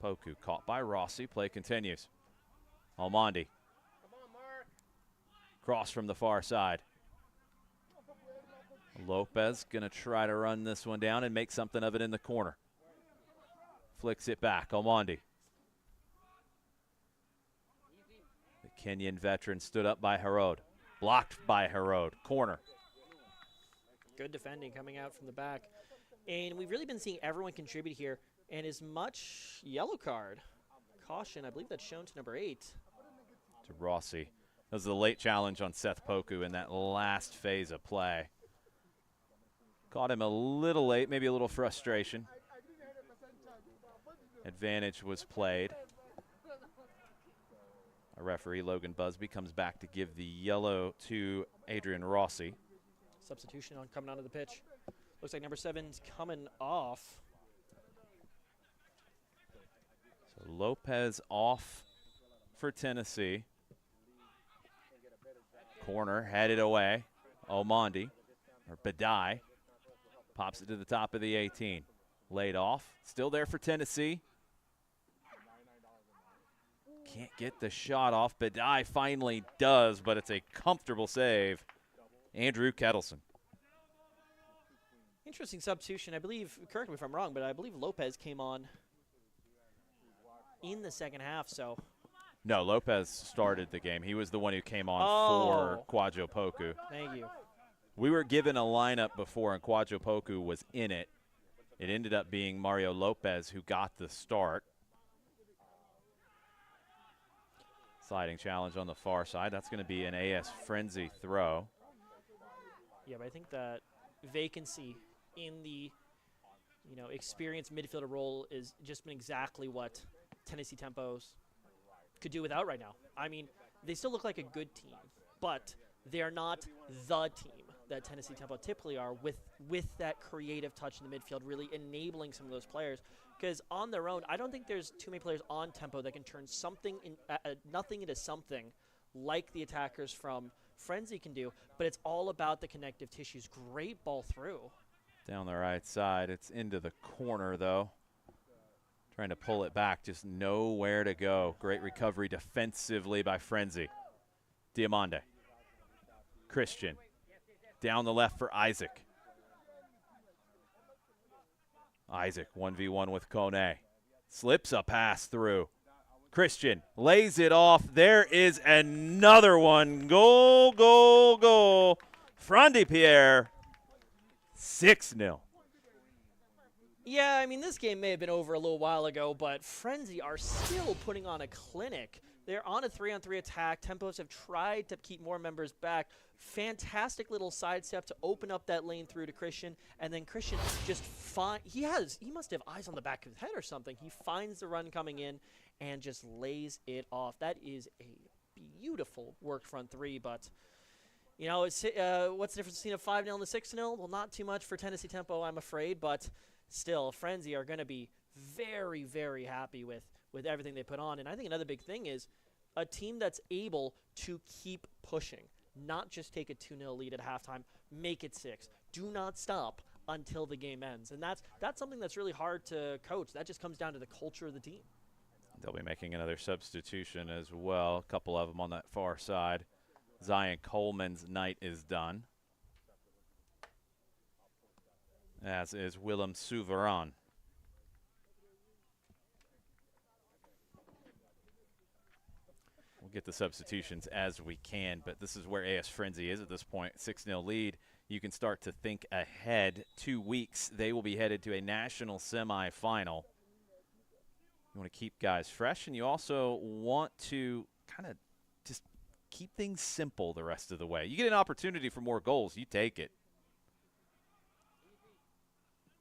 Poku caught by Rossi. Play continues. Almondi. Cross from the far side. Lopez going to try to run this one down and make something of it in the corner. Flicks it back. Almondi. The Kenyan veteran stood up by Herod. Blocked by Herod. Corner. Good defending coming out from the back. And we've really been seeing everyone contribute here. And as much yellow card. Caution, I believe that's shown to number 8. To Rossi. That was the late challenge on Seth Poku in that last phase of play. Caught him a little late, maybe a little frustration. Advantage was played. Our referee, Logan Busby, comes back to give the yellow to Adrian Rossi. Substitution on coming onto the pitch. Looks like number 7's coming off. So Lopez off for Tennessee. Corner headed away. Omondi, or Badai, pops it to the top of the 18. Laid off. Still there for Tennessee. Can't get the shot off. Badai finally does, but it's a comfortable save. Andrew Kettleson. Interesting substitution. I believe, correct me if I'm wrong, but I believe Lopez came on in the second half, so. No, Lopez started the game. He was the one who came on for Kwajo Poku. Thank you. We were given a lineup before, and Kwajo Poku was in it. It ended up being Mario Lopez who got the start. Sliding challenge on the far side. That's going to be an AS Frenzy throw. Yeah, but I think that vacancy in the experienced midfielder role is just been exactly what Tennessee Tempos could do without right now. I mean, they still look like a good team, but they are not the team that Tennessee Tempo typically are with that creative touch in the midfield, really enabling some of those players. Because on their own, I don't think there's too many players on Tempo that can turn nothing into something like the attackers from Frenzy can do, but it's all about the connective tissues. Great ball through. Down the right side. It's into the corner, though. Trying to pull it back, just nowhere to go. Great recovery defensively by Frenzy. Diamande. Christian. Down the left for Isaac. Isaac 1v1 with Kone. Slips a pass through. Christian lays it off. There is another one. Goal, goal, goal. Frandy Pierre. 6-0. Yeah, I mean, this game may have been over a little while ago, but Frenzy are still putting on a clinic. They're on a 3-on-3 attack. Tempos have tried to keep more members back. Fantastic little sidestep to open up that lane through to Christian, and then Christian just he must have eyes on the back of his head or something. He finds the run coming in and just lays it off. That is a beautiful work front three, but you know, what's the difference between a 5-0 and a 6-0? Well, not too much for Tennessee Tempo, I'm afraid, but still, Frenzy are going to be very, very happy with everything they put on. And I think another big thing is a team that's able to keep pushing, not just take a 2-0 lead at halftime, make it 6. Do not stop until the game ends. And that's something that's really hard to coach. That just comes down to the culture of the team. They'll be making another substitution as well, a couple of them on that far side. Zion Coleman's night is done, as is Willem Souveran. We'll get the substitutions as we can, but this is where AS Frenzy is at this point. 6-0 lead. You can start to think ahead. 2 weeks, they will be headed to a national semifinal. You want to keep guys fresh, and you also want to kind of just keep things simple the rest of the way. You get an opportunity for more goals, you take it.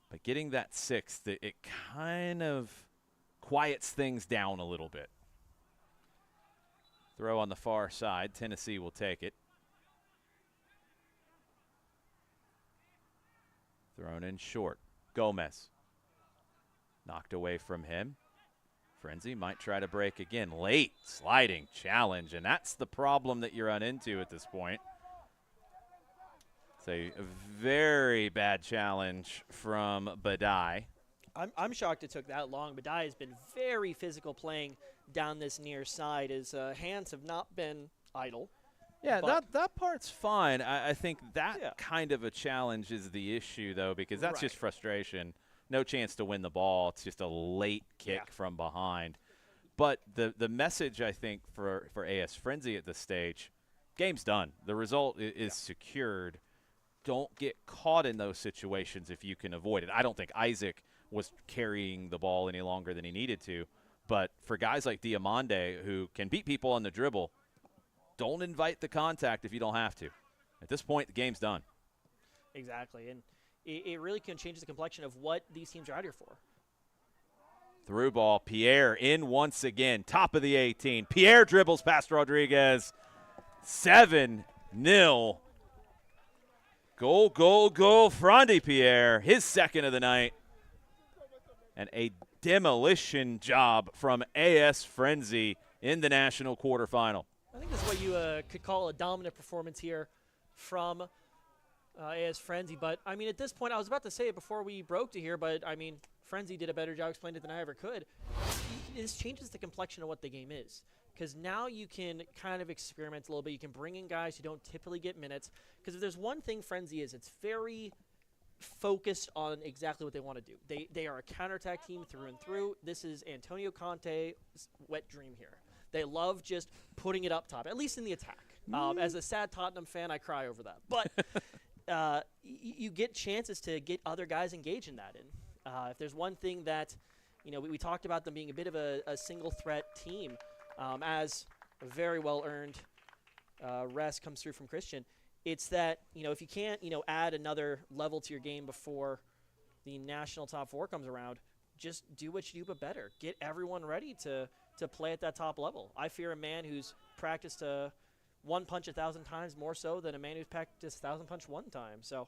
But getting that 6th, it kind of quiets things down a little bit. Throw on the far side. Tennessee will take it. Thrown in short. Gomez. Knocked away from him. Frenzy might try to break again. Late sliding challenge, and that's the problem that you run into at this point. It's a very bad challenge from Badai. I'm shocked it took that long. Badai has been very physical playing down this near side. His hands have not been idle. Yeah, that part's fine. I think that kind of a challenge is the issue, though, because that's just frustration. No chance to win the ball. It's just a late kick from behind. But the message, I think, for AS Frenzy at this stage, game's done. The result is secured. Don't get caught in those situations if you can avoid it. I don't think Isaac was carrying the ball any longer than he needed to. But for guys like Diamande, who can beat people on the dribble, don't invite the contact if you don't have to. At this point, the game's done. Exactly. And it really can change the complexion of what these teams are out here for. Through ball, Pierre in once again, top of the 18. Pierre dribbles past Rodriguez. 7-0. Goal, goal, goal, Frenzy Pierre, his second of the night. And a demolition job from AS Frenzy in the national quarterfinal. I think this is what you could call a dominant performance here from AS Frenzy. But, I mean, at this point, I was about to say it before we broke to here, but, I mean, Frenzy did a better job explaining it than I ever could. This changes the complexion of what the game is. Because now you can kind of experiment a little bit. You can bring in guys who don't typically get minutes. Because if there's one thing Frenzy is, it's very focused on exactly what they want to do. They are a counterattack team through and through. This is Antonio Conte's wet dream here. They love just putting it up top, at least in the attack. As a sad Tottenham fan, I cry over that. But you get chances to get other guys engaged in that. And if there's one thing that, you know, we talked about them being a bit of a single threat team, as a very well-earned rest comes through from Christian. It's that, you know, if you can't, you know, add another level to your game before the national top 4 comes around, just do what you do but better. Get everyone ready to play at that top level. I fear a man who's practiced one punch 1,000 times more so than a man who's practiced 1,000 punch one time. So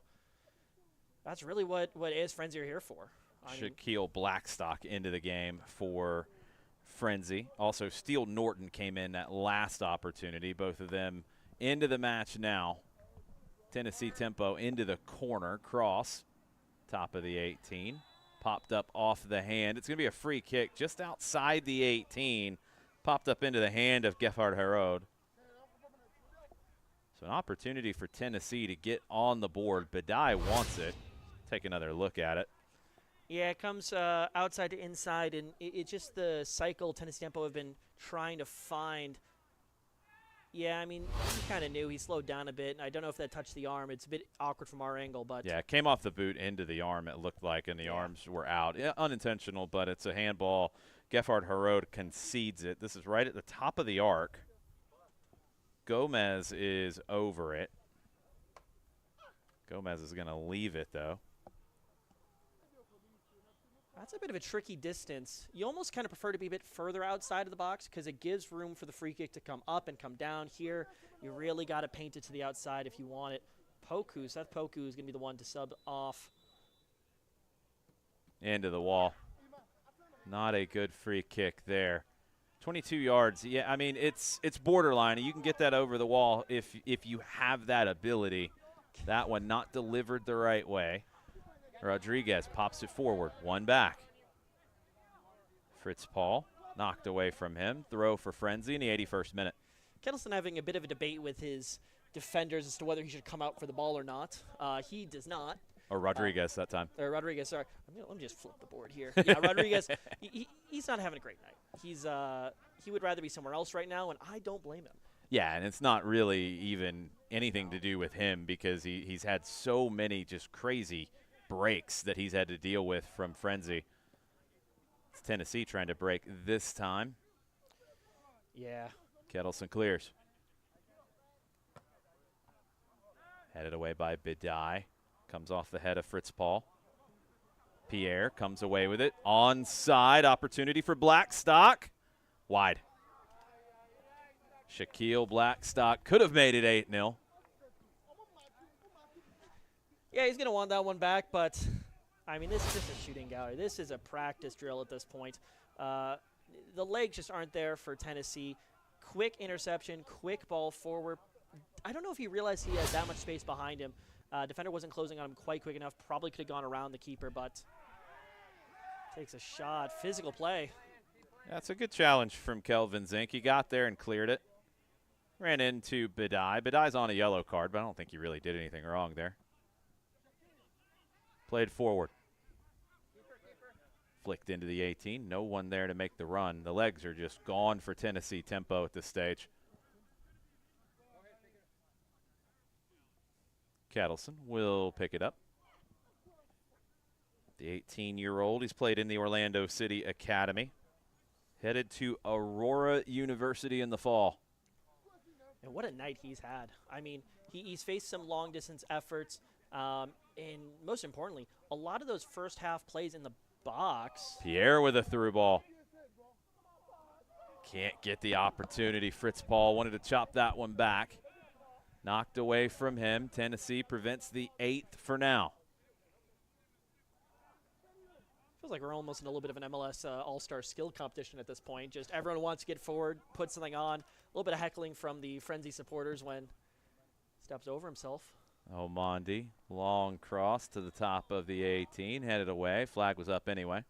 that's really what AS Frenzy are here for. Shaquille Blackstock into the game for Frenzy. Also, Steele Norton came in that last opportunity. Both of them into the match now. Tennessee Tempo into the corner. Cross, top of the 18. Popped up off the hand. It's going to be a free kick just outside the 18. Popped up into the hand of Geffard Herod. So an opportunity for Tennessee to get on the board. Badai wants it. Take another look at it. Yeah, it comes outside to inside, and it's just the cycle Tennessee Tempo have been trying to find. Yeah, I mean, he kind of knew. He slowed down a bit, and I don't know if that touched the arm. It's a bit awkward from our angle, but yeah, it came off the boot into the arm, it looked like, and the arms were out. Yeah, unintentional, but it's a handball. Geffard Herod concedes it. This is right at the top of the arc. Gomez is over it. Gomez is going to leave it, though. That's a bit of a tricky distance. You almost kind of prefer to be a bit further outside of the box because it gives room for the free kick to come up and come down. Here, you really got to paint it to the outside if you want it. Seth Poku is going to be the one to sub off. Into the wall. Not a good free kick there. 22 yards. Yeah, I mean, it's borderline. You can get that over the wall if you have that ability. That one not delivered the right way. Rodriguez pops it forward. One back. Fritz Paul knocked away from him. Throw for Frenzi in the 81st minute. Kettleston having a bit of a debate with his defenders as to whether he should come out for the ball or not. He does not. Or Rodriguez that time. Or Rodriguez, sorry. Let me just flip the board here. Yeah, Rodriguez, he's not having a great night. He would rather be somewhere else right now, and I don't blame him. Yeah, and it's not really even anything to do with him because he's had so many just crazy breaks that he's had to deal with from Frenzy. It's Tennessee trying to break this time. Yeah. Kettleson clears. Headed away by Bidai. Comes off the head of Fritz Paul. Pierre comes away with it. Onside opportunity for Blackstock. Wide. Shaquille Blackstock could have made it 8-0. Yeah, he's going to want that one back, but, I mean, this is just a shooting gallery. This is a practice drill at this point. The legs just aren't there for Tennessee. Quick interception, quick ball forward. I don't know if he realized he had that much space behind him. Defender wasn't closing on him quite quick enough. Probably could have gone around the keeper, but takes a shot. Physical play. That's a good challenge from Kelvin Zink. He got there and cleared it. Ran into Bidai. Bidai's on a yellow card, but I don't think he really did anything wrong there. Played forward. Flicked into the 18. No one there to make the run. The legs are just gone for Tennessee tempo at this stage. Kettleson will pick it up. The 18-year-old, he's played in the Orlando City Academy. Headed to Aurora University in the fall. And what a night he's had. I mean, he's faced some long-distance efforts. And most importantly, a lot of those first half plays in the box. Pierre with a through ball. Can't get the opportunity. Fritz Paul wanted to chop that one back. Knocked away from him. Tennessee prevents the 8th for now. Feels like we're almost in a little bit of an MLS all-star skill competition at this point. Just everyone wants to get forward, put something on. A little bit of heckling from the Frenzy supporters when steps over himself. Omondi, long cross to the top of the 18, headed away. Flag was up anyway.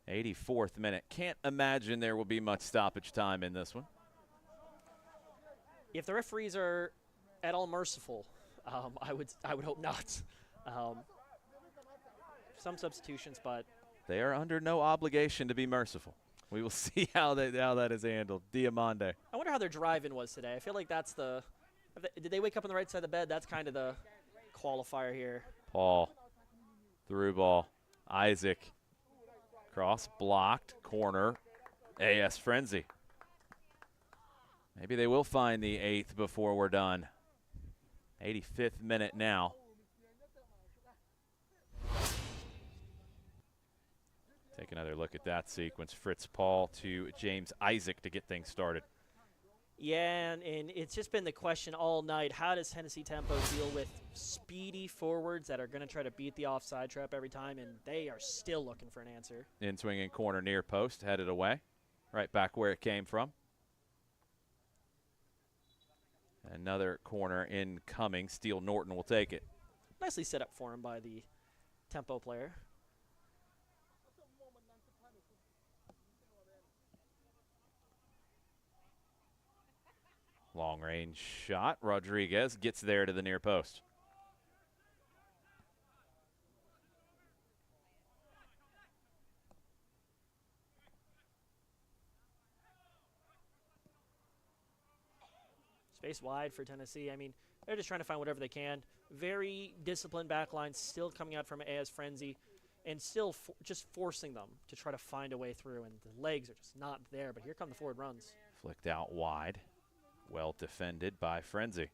'84th minute. Can't imagine there will be much stoppage time in this one. If the referees are at all merciful, I would hope not. Some substitutions, but they are under no obligation to be merciful. We will see how that is handled. Diamande. I wonder how their drive-in was today. I feel like that's the – did they wake up on the right side of the bed? That's kind of the qualifier here. Paul. Through ball. Isaac. Cross blocked. Corner. AS Frenzy. Maybe they will find the 8th before we're done. 85th minute now. Take another look at that sequence. Fritz Paul to James Isaac to get things started. Yeah, and it's just been the question all night. How does Tennessee Tempo deal with speedy forwards that are going to try to beat the offside trap every time, and they are still looking for an answer. In swinging corner near post, headed away. Right back where it came from. Another corner incoming. Steele Norton will take it. Nicely set up for him by the Tempo player. Long range shot. Rodriguez gets there to the near post. Space wide for Tennessee. I mean, they're just trying to find whatever they can. Very disciplined backline still coming out from AS Frenzy and still just forcing them to try to find a way through, and the legs are just not there, but here come the forward runs. Flicked out wide. Well defended by Frenzy.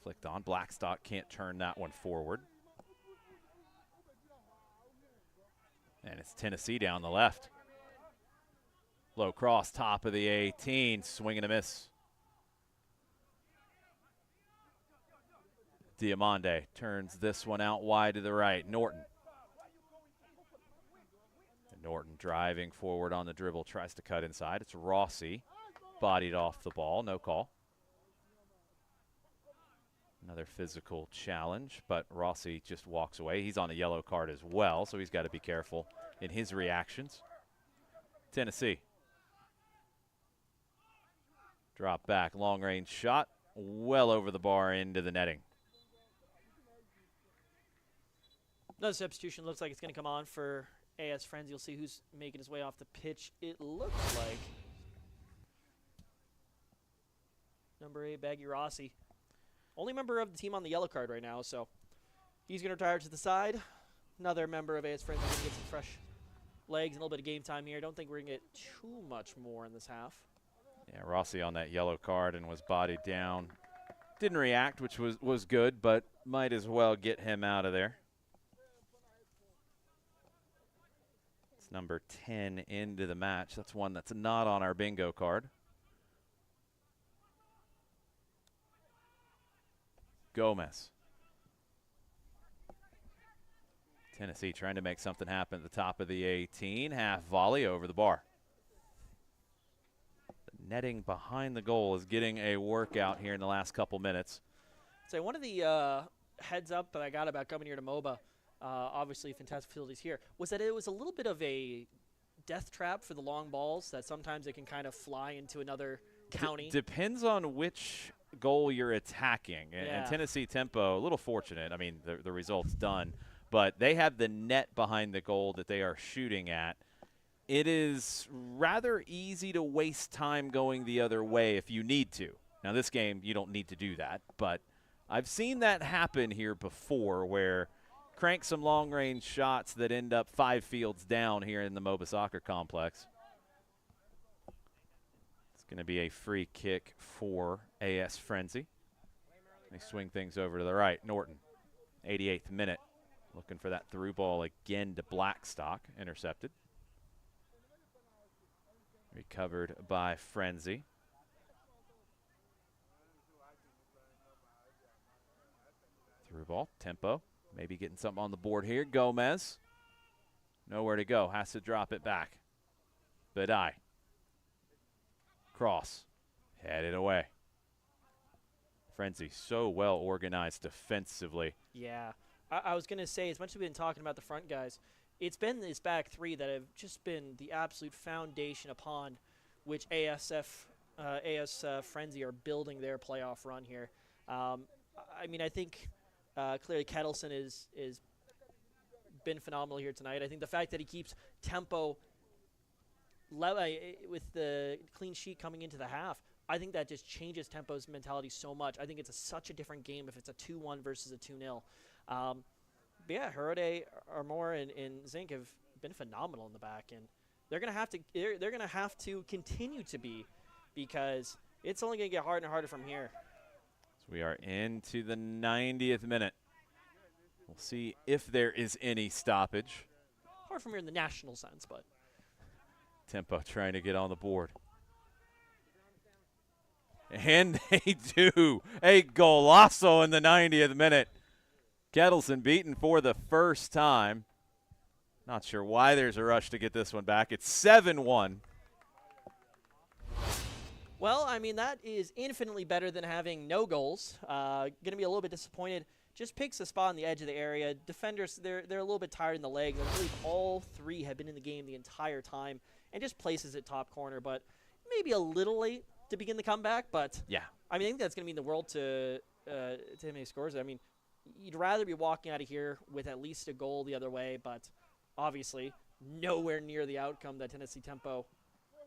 Flicked on. Blackstock can't turn that one forward. And it's Tennessee down the left. Low cross, top of the 18, swing and a miss. Diamande turns this one out wide to the right. Norton. And Norton driving forward on the dribble, tries to cut inside. It's Rossi, bodied off the ball, no call. Another physical challenge, but Rossi just walks away. He's on a yellow card as well, so he's got to be careful in his reactions. Tennessee. Drop back, long range shot, well over the bar into the netting. Another substitution looks like it's going to come on for AS Frenzi. You'll see who's making his way off the pitch. It looks like number 8, Baggy Rossi. Only member of the team on the yellow card right now, so he's going to retire to the side. Another member of AS Frenzi going to get some fresh legs and a little bit of game time here. Don't think we're going to get too much more in this half. Yeah, Rossi on that yellow card and was bodied down. Didn't react, which was good, but might as well get him out of there. It's number 10 into the match. That's one that's not on our bingo card. Gomez. Tennessee trying to make something happen at the top of the 18. Half volley over the bar. The netting behind the goal is getting a workout here in the last couple minutes. So one of the heads up that I got about coming here to MOBA, obviously fantastic facilities here, was that it was a little bit of a death trap for the long balls, that sometimes it can kind of fly into another county. Depends on which goal you're attacking. Yeah. And Tennessee Tempo, a little fortunate. I mean, the result's done. But they have the net behind the goal that they are shooting at. It is rather easy to waste time going the other way if you need to. Now, this game, you don't need to do that. But I've seen that happen here before, where crank some long-range shots that end up 5 fields down here in the MOBA Soccer Complex. It's going to be a free kick for AS Frenzi. They swing things over to the right. Norton, 88th minute. Looking for that through ball again to Blackstock. Intercepted. Recovered by Frenzi. Through ball. Tempo. Maybe getting something on the board here. Gomez. Nowhere to go. Has to drop it back. Badai. Cross. Headed away. Frenzi so well organized defensively. Yeah. I was going to say, as much as we've been talking about the front guys, it's been this back three that have just been the absolute foundation upon which AS Frenzi are building their playoff run here. I mean, I think clearly Kettleson is been phenomenal here tonight. I think the fact that he keeps tempo with the clean sheet coming into the half, I think that just changes Tempo's mentality so much. I think it's such a different game if it's a 2-1 versus a 2-0. But yeah, Herode, Armour, and Zink have been phenomenal in the back, and they're gonna have to continue to be, because it's only gonna get harder and harder from here. So we are into the 90th minute. We'll see if there is any stoppage. Hard from here in the national sense, but Tempo trying to get on the board. And they do. A golazo in the 90th minute. Kettleson beaten for the first time. Not sure why there's a rush to get this one back. It's 7-1. Well, I mean, that is infinitely better than having no goals. Going to be a little bit disappointed. Just picks a spot on the edge of the area. Defenders, they're a little bit tired in the legs. I believe all three have been in the game the entire time, and just places it top corner. But maybe a little late to begin the comeback. But yeah, I mean, I think that's going to mean the world to him he scores. I mean, you'd rather be walking out of here with at least a goal the other way, but obviously nowhere near the outcome that Tennessee Tempo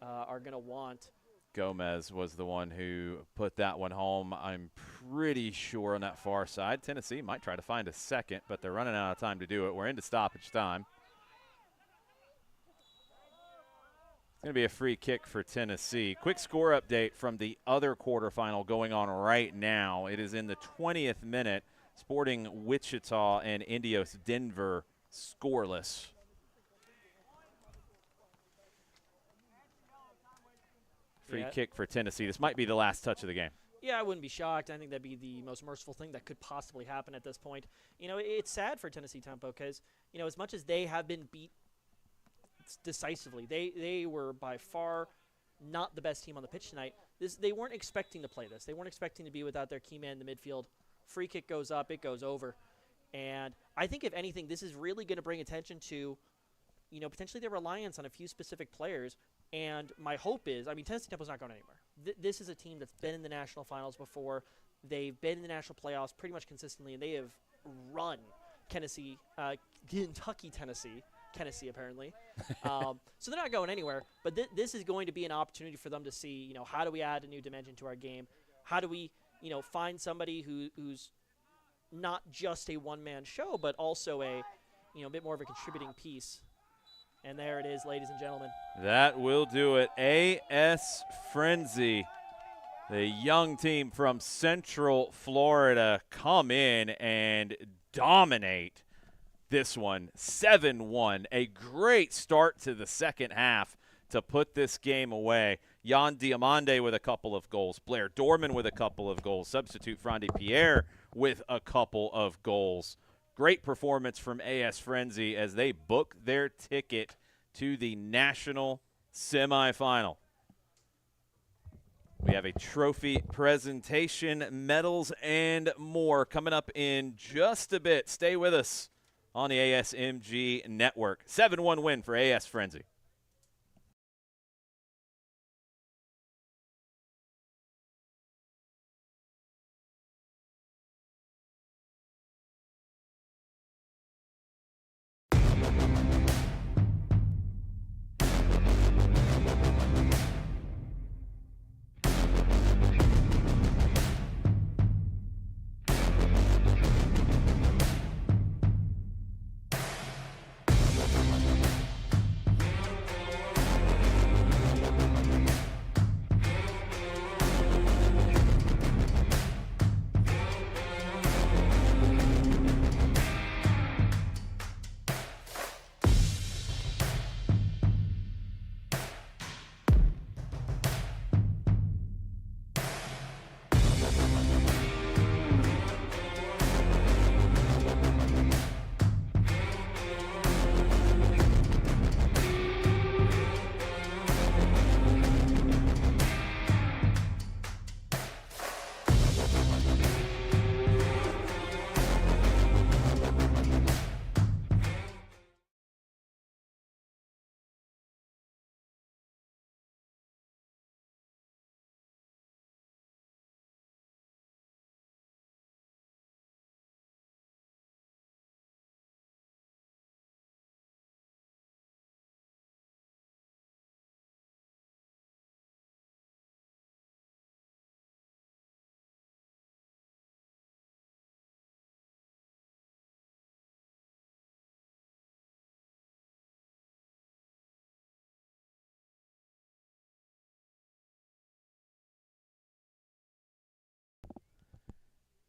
are going to want. Gomez was the one who put that one home, I'm pretty sure, on that far side. Tennessee might try to find a second, but they're running out of time to do it. We're into stoppage time. going to be a free kick for Tennessee. Quick score update from the other quarterfinal going on right now. It is in the 20th minute. Sporting Wichita and Indios Denver scoreless. Free kick for Tennessee. This might be the last touch of the game. Yeah, I wouldn't be shocked. I think that'd be the most merciful thing that could possibly happen at this point. You know, it's sad for Tennessee Tempo because, you know, as much as they have been beat decisively, they were by far not the best team on the pitch tonight. They weren't expecting to play this. They weren't expecting to be without their key man in the midfield. Free kick goes up, it goes over. And I think, if anything, this is really going to bring attention to, you know, potentially their reliance on a few specific players. And my hope is, I mean, Tennessee Tempo's not going anywhere. This is a team that's been in the national finals before. They've been in the national playoffs pretty much consistently, and they have run Kentucky, apparently. So they're not going anywhere. But this is going to be an opportunity for them to see, you know, how do we add a new dimension to our game? How do we, you know, find somebody who's not just a one-man show, but also a, you know, a bit more of a contributing piece. And there it is, ladies and gentlemen. That will do it. AS Frenzi, the young team from Central Florida, come in and dominate this one, 7-1. A great start to the second half to put this game away. Jan Diamande with a couple of goals. Blair Dorman with a couple of goals. Substitute Frandy Pierre with a couple of goals. Great performance from AS Frenzy as they book their ticket to the national semifinal. We have a trophy presentation, medals, and more coming up in just a bit. Stay with us on the ASMG Network. 7-1 win for AS Frenzy.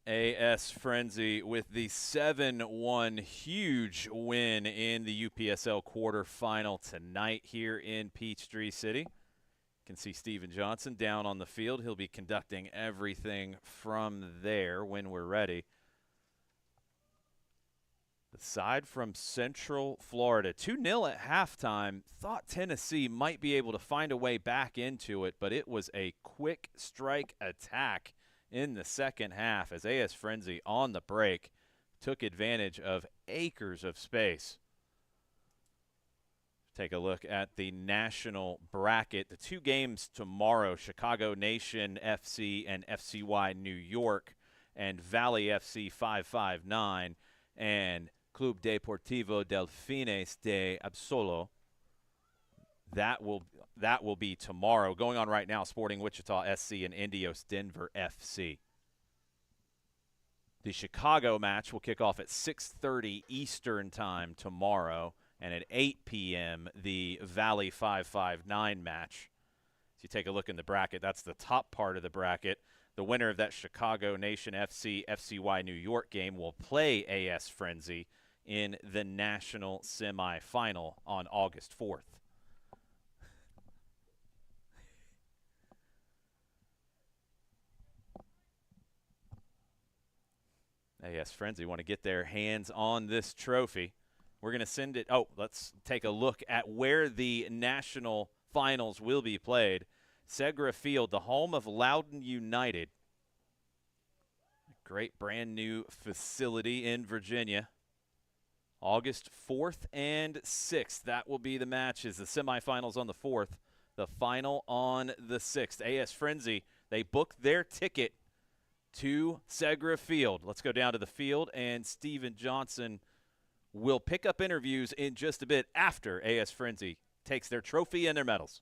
AS Frenzy with the 7-1 huge win in the UPSL quarterfinal tonight here in Peachtree City. You can see Steven Johnson down on the field. He'll be conducting everything from there when we're ready. The side from Central Florida, 2-0 at halftime. Thought Tennessee might be able to find a way back into it, but it was a quick strike attack in the second half as AS Frenzy on the break took advantage of acres of space. Take a look at the national bracket. The two games tomorrow, Chicago Nation FC and FCY New York, and Valley FC 559 and Club Deportivo Delfines de Absolo. That will be tomorrow. Going on right now, Sporting Wichita SC and Indios Denver FC. The Chicago match will kick off at 6:30 Eastern time tomorrow, And at 8 p.m., the Valley 559 match. If you take a look in the bracket, that's the top part of the bracket. The winner of that Chicago Nation FC FCY New York game will play AS Frenzy in the national semifinal on August 4th. AS Frenzy want to get their hands on this trophy. We're going to send it. Oh, let's take a look at where the national finals will be played. Segra Field, the home of Loudoun United. Great brand new facility in Virginia. August 4th and 6th. That will be the matches. The semifinals on the 4th, the final on the 6th. AS Frenzy, they booked their ticket to Segra Field. Let's go down to the field, and Steven Johnson will pick up interviews in just a bit after AS Frenzy takes their trophy and their medals.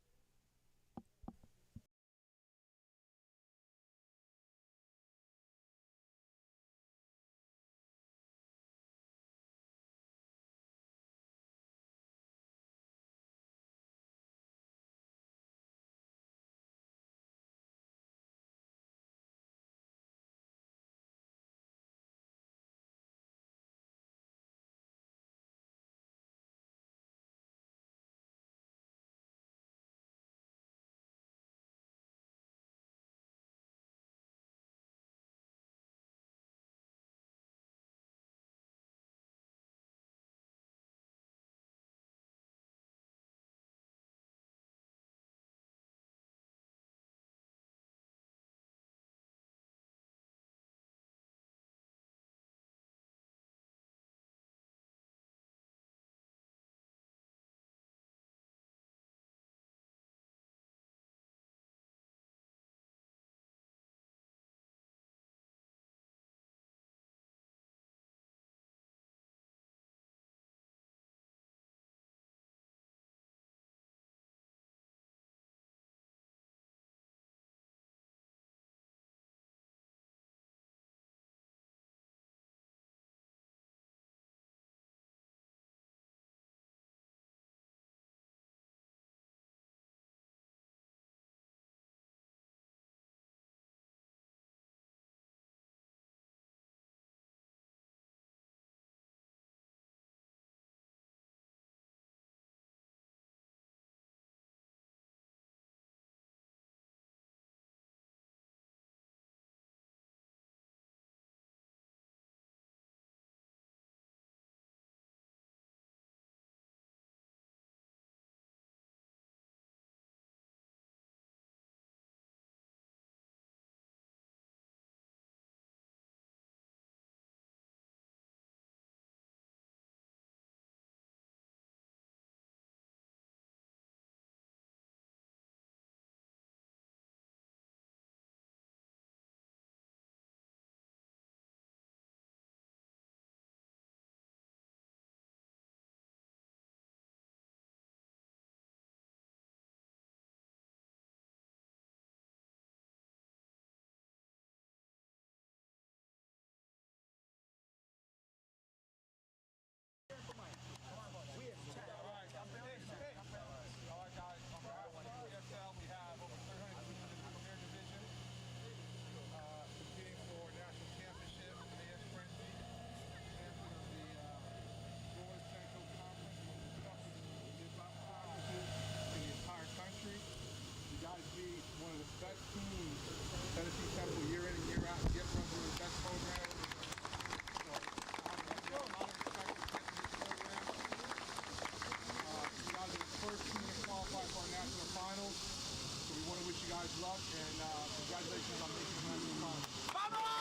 guys luck, and congratulations on making the national finals.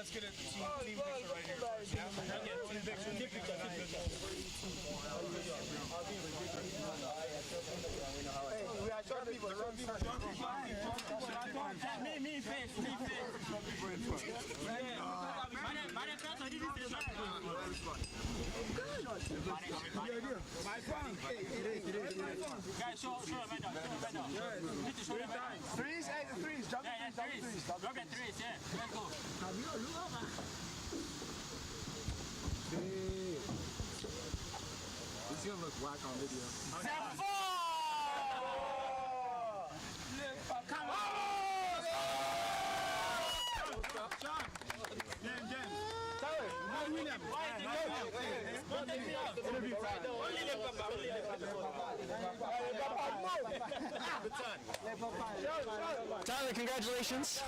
let's get a team picture right here. Yeah? Team picture. We are short people. Me face. My phone. Guys, show Threes, threes. Jump threes. Look at threes, yeah. Let's go. It's gonna look whack on video. Come on! John! Jen. Tyler, William. Interview Tyler, congratulations.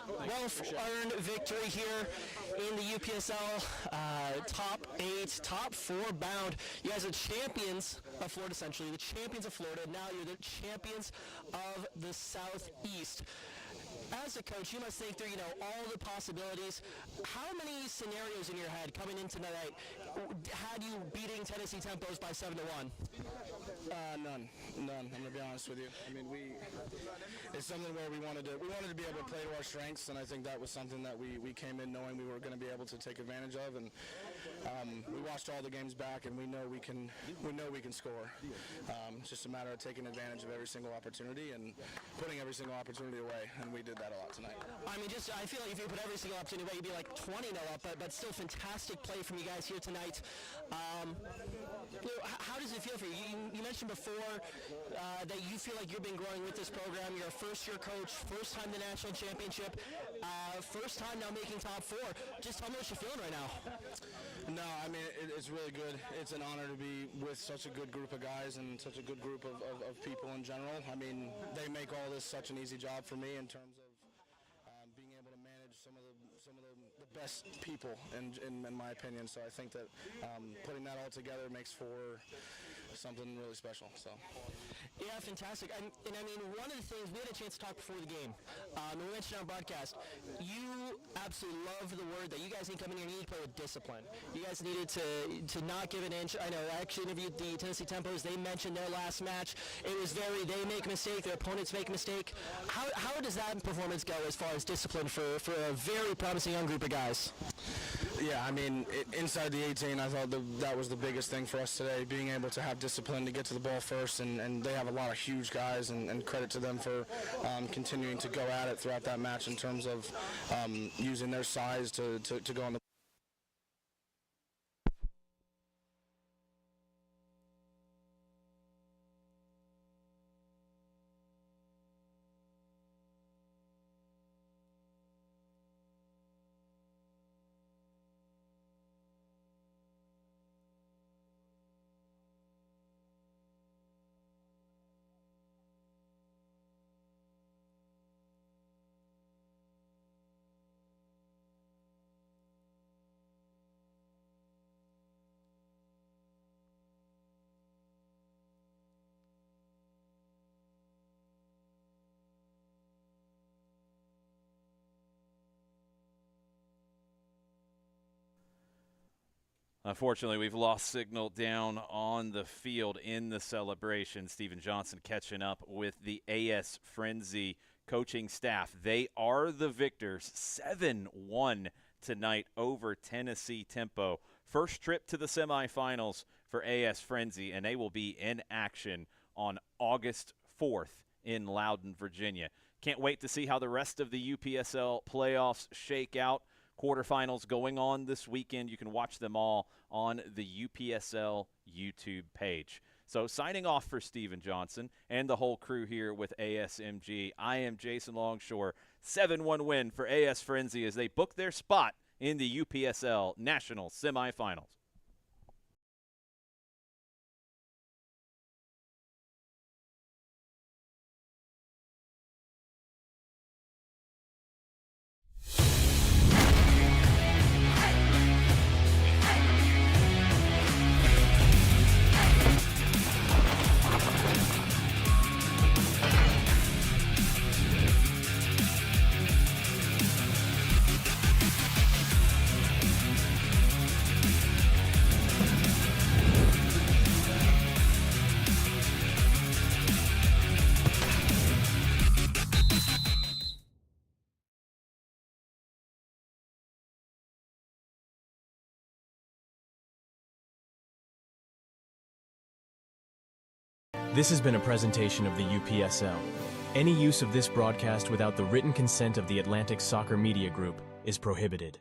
Well-earned victory here in the UPSL top 8, top 4 bound. You guys are champions of Florida, essentially. The champions of Florida. Now you're the champions of the Southeast. As a coach, you must think through, all the possibilities. How many scenarios in your head coming in tonight had you beating Tennessee Tempos by 7-1? None. I'm gonna be honest with you. I mean, it's something where we wanted to be able to play to our strengths, and I think that was something that we came in knowing we were going to be able to take advantage of. And we watched all the games back, and we know we can score. It's just a matter of taking advantage of every single opportunity and putting every single opportunity away, and we did that a lot tonight. I mean, I feel like if you put every single opportunity away, you'd be like 20-0 up, but still fantastic play from you guys here tonight. How does it feel for you? You mentioned before that you feel like you've been growing with this program. You're a first-year coach, first time the national championship, first time now making top 4. Just tell me what you're feeling right now. No, I mean, it's really good. It's an honor to be with such a good group of guys and such a good group of people in general. I mean, they make all this such an easy job for me in terms of being able to manage some of the best people in my opinion. So I think that putting that all together makes for something really special. So yeah, fantastic. And I mean, one of the things we had a chance to talk before the game, and we mentioned on broadcast, you absolutely love the word that you guys need to come in here and you need to play with discipline. You guys needed to not give an inch. I know I actually interviewed the Tennessee Tempos. They mentioned their last match. It was they make a mistake, their opponents make a mistake. How does that performance go as far as discipline for a very promising young group of guys? Yeah, I mean, inside the 18, I thought that was the biggest thing for us today, being able to have discipline to get to the ball first, and they have a lot of huge guys, and credit to them for continuing to go at it throughout that match in terms of using their size to go on the Unfortunately, we've lost signal down on the field in the celebration. Steven Johnson catching up with the AS Frenzi coaching staff. They are the victors, 7-1 tonight over Tennessee Tempo. First trip to the semifinals for AS Frenzi, and they will be in action on August 4th in Loudon, Virginia. Can't wait to see how the rest of the UPSL playoffs shake out. Quarterfinals going on this weekend. You can watch them all on the UPSL YouTube page. So signing off for Steven Johnson and the whole crew here with ASMG, I am Jason Longshore. 7-1 win for AS Frenzi as they book their spot in the UPSL National Semifinals. This has been a presentation of the UPSL. Any use of this broadcast without the written consent of the Atlantic Soccer Media Group is prohibited.